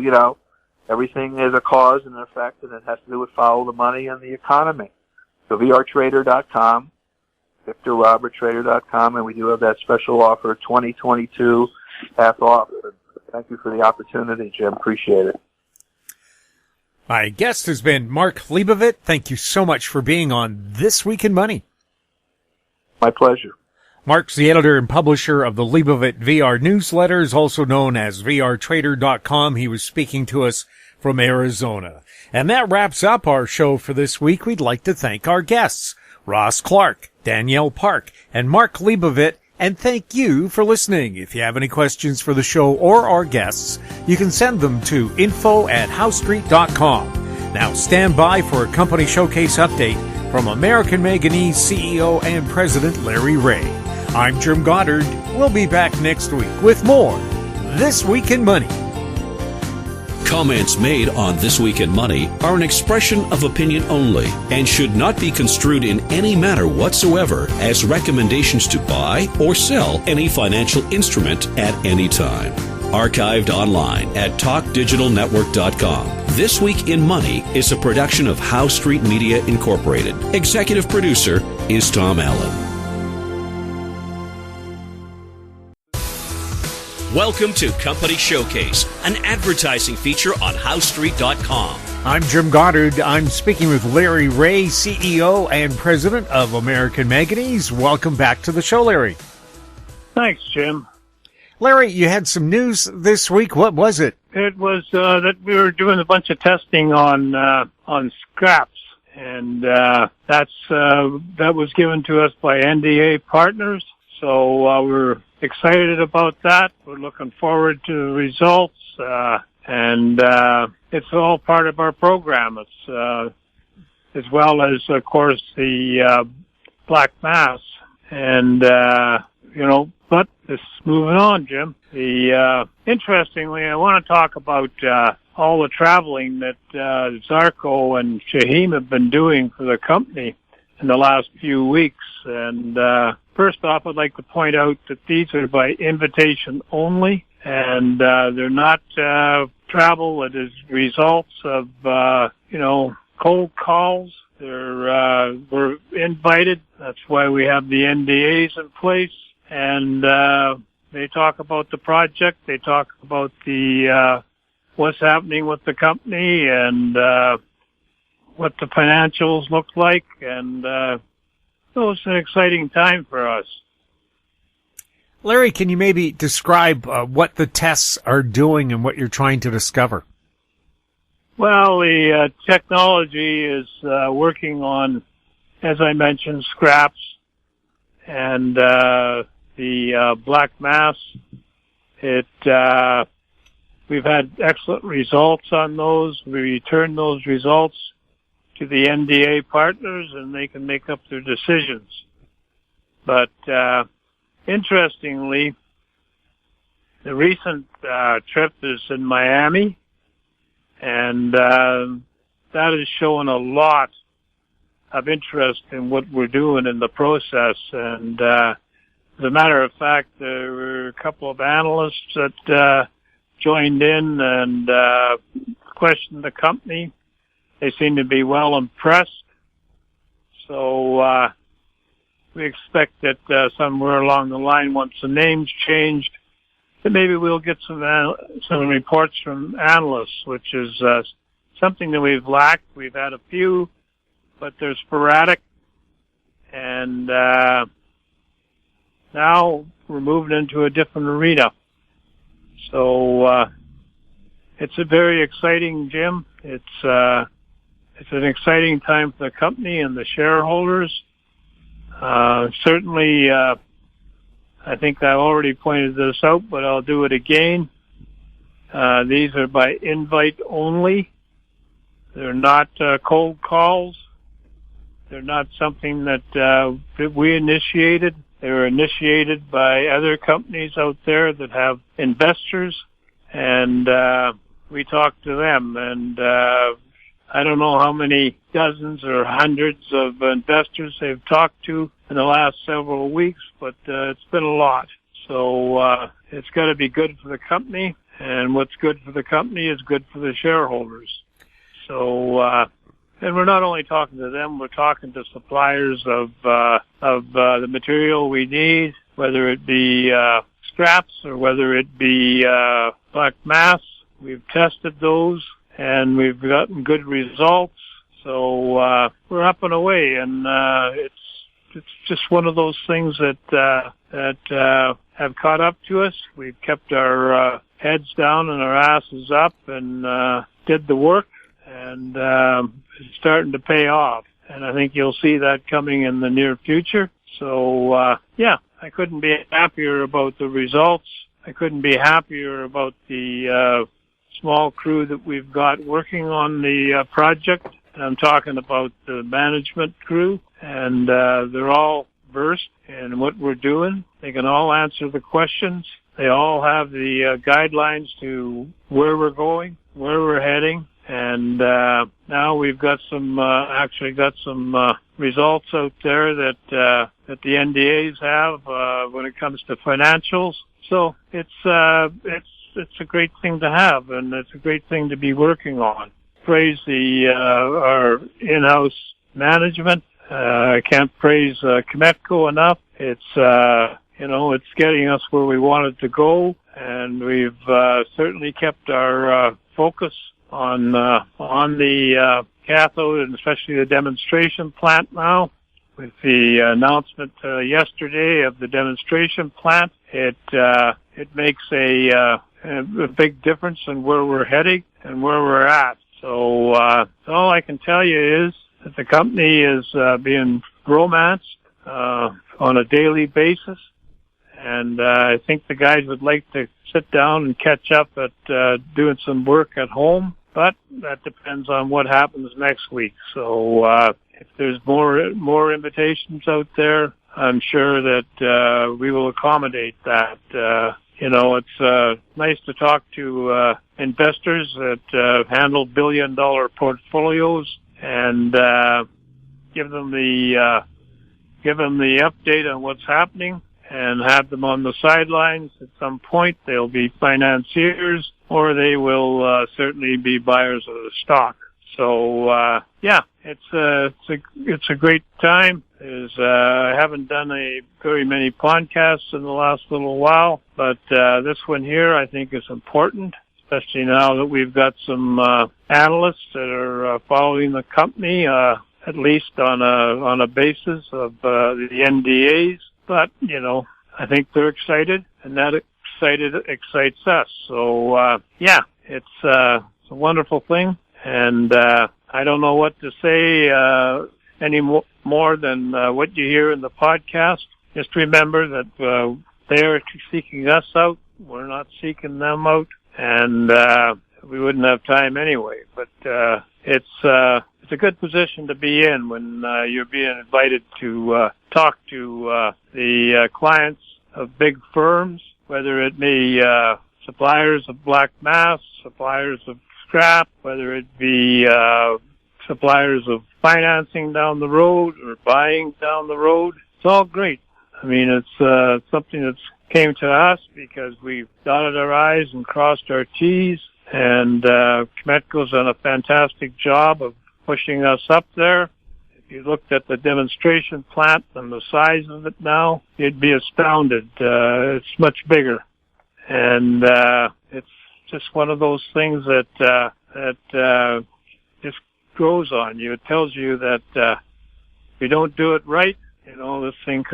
everything is a cause and an effect, and it has to do with follow the money and the economy. So vrtrader.com, VictorRobertTrader.com, and we do have that special offer, 2022 half off. Thank you for the opportunity, Jim. Appreciate it. My guest has been Mark Leibovit. Thank you so much for being on This Week in Money. My pleasure. Mark's the editor and publisher of the Leibovit VR newsletters, also known as vrtrader.com. He was speaking to us from Arizona. And that wraps up our show for this week. We'd like to thank our guests, Ross Clark, Danielle Park, and Mark Leibovit, and thank you for listening. If you have any questions for the show or our guests, you can send them to info@howstreet.com. Now stand by for a company showcase update from American Manganese CEO and President Larry Reaugh. I'm Jim Goddard. We'll be back next week with more This Week in Money. Comments made on This Week in Money are an expression of opinion only and should not be construed in any manner whatsoever as recommendations to buy or sell any financial instrument at any time. Archived online at TalkDigitalNetwork.com. This Week in Money is a production of How Street Media Incorporated. Executive producer is Tom Allen. Welcome to Company Showcase, an advertising feature on HowStreet.com. I'm Jim Goddard. I'm speaking with Larry Reaugh, CEO and President of American Manganese. Welcome back to the show, Larry. Thanks, Jim. Larry, you had some news this week. What was it? It was that we were doing a bunch of testing on scraps, and that was given to us by NDA partners. So we're excited about that. We're looking forward to the results, and it's all part of our program. It's as well as, of course, the black mass, and But it's moving on, Jim. Interestingly, I want to talk about all the traveling that Zarko and Shaheen have been doing for the company in the last few weeks. And first off, I'd like to point out that these are by invitation only, and they're not travel that is results of cold calls. We're invited. That's why we have the NDAs in place. And they talk about the project. They talk about the what's happening with the company and what the financials look like. And so it's an exciting time for us. Larry, can you maybe describe what the tests are doing and what you're trying to discover? Well, the technology is working on, as I mentioned, scraps and the black mass. It we've had excellent results on those. We return those results to the NDA partners, and they can make up their decisions. But interestingly, the recent trip is in Miami, and that is showing a lot of interest in what we're doing in the process. And as a matter of fact, there were a couple of analysts that joined in and questioned the company. They seem to be well impressed. So we expect that somewhere along the line, once the name's changed, that maybe we'll get some reports from analysts, which is something that we've lacked. We've had a few, but they're sporadic. And now we're moving into a different arena. So it's a very exciting, Jim. It's an exciting time for the company and the shareholders. Certainly, I think I already pointed this out, but I'll do it again. These are by invite only. They're not cold calls. They're not something that we initiated. They were initiated by other companies out there that have investors, and we talked to them. And I don't know how many dozens or hundreds of investors they've talked to in the last several weeks, but it's been a lot. So it's got to be good for the company, and what's good for the company is good for the shareholders. So, and we're not only talking to them, we're talking to suppliers of the material we need, whether it be scraps or whether it be black mass. We've tested those, and we've gotten good results. So we're up and away, and it's just one of those things that have caught up to us. We've kept our heads down and our asses up and did the work, and it's starting to pay off. And I think you'll see that coming in the near future. So yeah, I couldn't be happier about the results. I couldn't be happier about the small crew that we've got working on the project. And I'm talking about the management crew, and they're all versed in what we're doing. They can all answer the questions. They all have the guidelines to where we're going, where we're heading, and now we've got some results out there that the NDAs have when it comes to financials. So it's a great thing to have, and it's a great thing to be working on. Praise our in-house management. I can't praise Cometco enough. It's it's getting us where we wanted to go, and we've certainly kept our focus on the cathode, and especially the demonstration plant now. With the announcement yesterday of the demonstration plant, it makes a big difference in where we're heading and where we're at. So all I can tell you is that the company is being romanced on a daily basis, and I think the guys would like to sit down and catch up at doing some work at home, but that depends on what happens next week. So if there's more invitations out there, I'm sure that we will accommodate that. It's nice to talk to investors that handle billion-dollar portfolios and give them the update on what's happening, and have them on the sidelines. At some point, they'll be financiers, or they will certainly be buyers of the stock. So yeah, it's a great time. I haven't done very many podcasts in the last little while, but this one here I think is important, especially now that we've got some analysts that are following the company, at least on a basis of the NDAs. But I think they're excited, and that excites us. So yeah, it's a wonderful thing, and I don't know what to say any more than what you hear in the podcast. Just remember that they are seeking us out. We're not seeking them out, and we wouldn't have time anyway. But it's a good position to be in when you're being invited to talk to the clients of big firms, whether it be suppliers of black mass, suppliers of scrap, whether it be suppliers of financing down the road or buying down the road. It's all great. I mean, it's something that's came to us because we've dotted our I's and crossed our T's, and Cometco's done a fantastic job of pushing us up there. If you looked at the demonstration plant and the size of it now, you'd be astounded. It's much bigger. And it's just one of those things that just grows on you. It tells you that if you don't do it right, this thing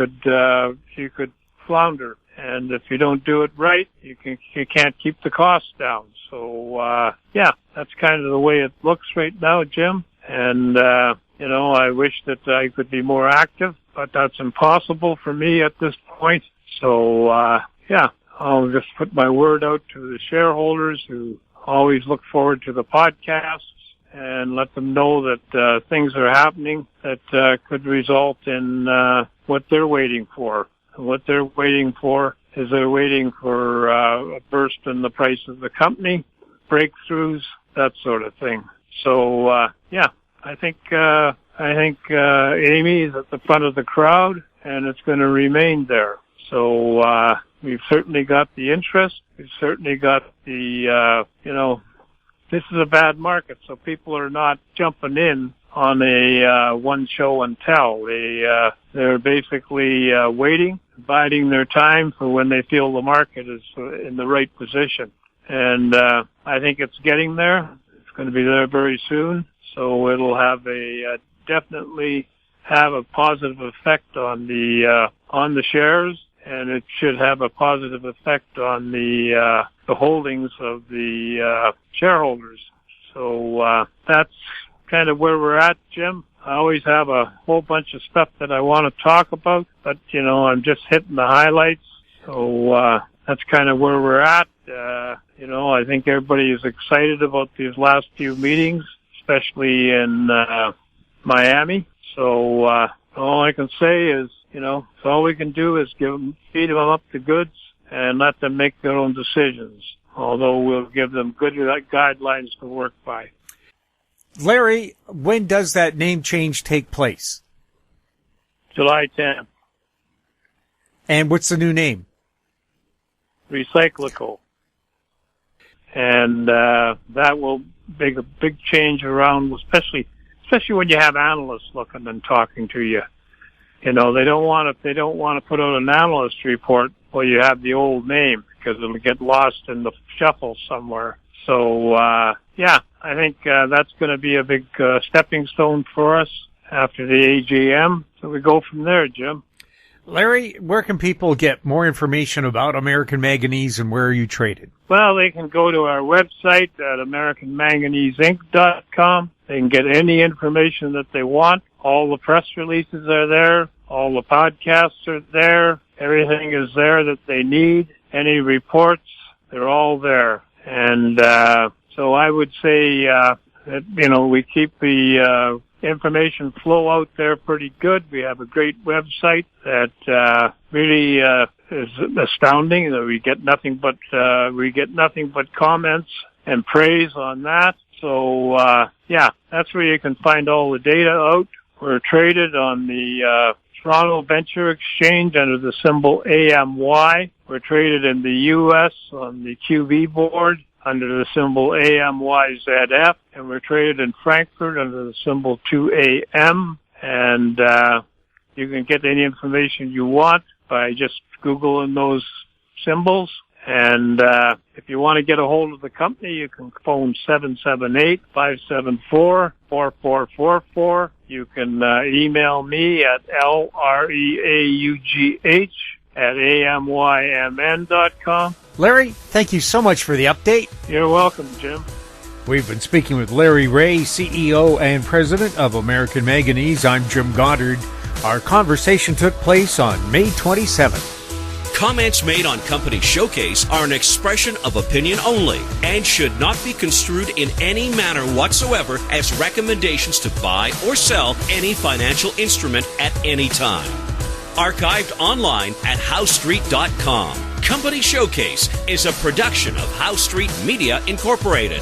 you could flounder. And if you don't do it right, you can't keep the costs down. So that's kind of the way it looks right now, Jim. And I wish that I could be more active, but that's impossible for me at this point. So I'll just put my word out to the shareholders who always look forward to the podcasts and let them know that things are happening that could result in what they're waiting for. And what they're waiting for is they're waiting for a burst in the price of the company, breakthroughs, that sort of thing. So I think Amy is at the front of the crowd, and it's going to remain there. So we've certainly got the interest. We've certainly got the this is a bad market, so people are not jumping in on a one show and tell. They're basically waiting, biding their time for when they feel the market is in the right position. And I think it's getting there. It's going to be there very soon. So it'll have definitely have a positive effect on the shares, and it should have a positive effect on the holdings of the shareholders. So that's kind of where we're at, Jim. I always have a whole bunch of stuff that I want to talk about, but I'm just hitting the highlights. So that's kind of where we're at. I think everybody is excited about these last few meetings, especially in Miami. So all I can say is, so all we can do is feed them up the goods and let them make their own decisions, although we'll give them good guidelines to work by. Larry, when does that name change take place? July 10th. And what's the new name? Recyclical. And that will make a big change around, especially when you have analysts looking and talking to you. They don't want to put out an analyst report while you have the old name, because it'll get lost in the shuffle somewhere. So I think that's going to be a big stepping stone for us after the AGM. So we go from there, Jim. Larry, where can people get more information about American Manganese, and where are you traded? Well, they can go to our website at AmericanManganeseInc.com. They can get any information that they want. All the press releases are there. All the podcasts are there. Everything is there that they need. Any reports, they're all there. And so I would say that, we keep the information flow out there pretty good. We have a great website that really is astounding. That we get nothing but comments and praise on that. So that's where you can find all the data out. We're traded on the Toronto Venture Exchange under the symbol AMY. We're traded in the U.S. on the QV board under the symbol AMYZF, and we're traded in Frankfurt under the symbol 2AM. And you can get any information you want by just Googling those symbols. And if you want to get a hold of the company, you can phone 778-574-4444. You can email me at LREAUGH@AMYMN.com. Larry, thank you so much for the update. You're welcome, Jim. We've been speaking with Larry Reaugh, CEO and President of American Manganese. I'm Jim Goddard. Our conversation took place on May 27th. Comments made on Company Showcase are an expression of opinion only and should not be construed in any manner whatsoever as recommendations to buy or sell any financial instrument at any time. Archived online at HowStreet.com. Company Showcase is a production of How Street Media Incorporated.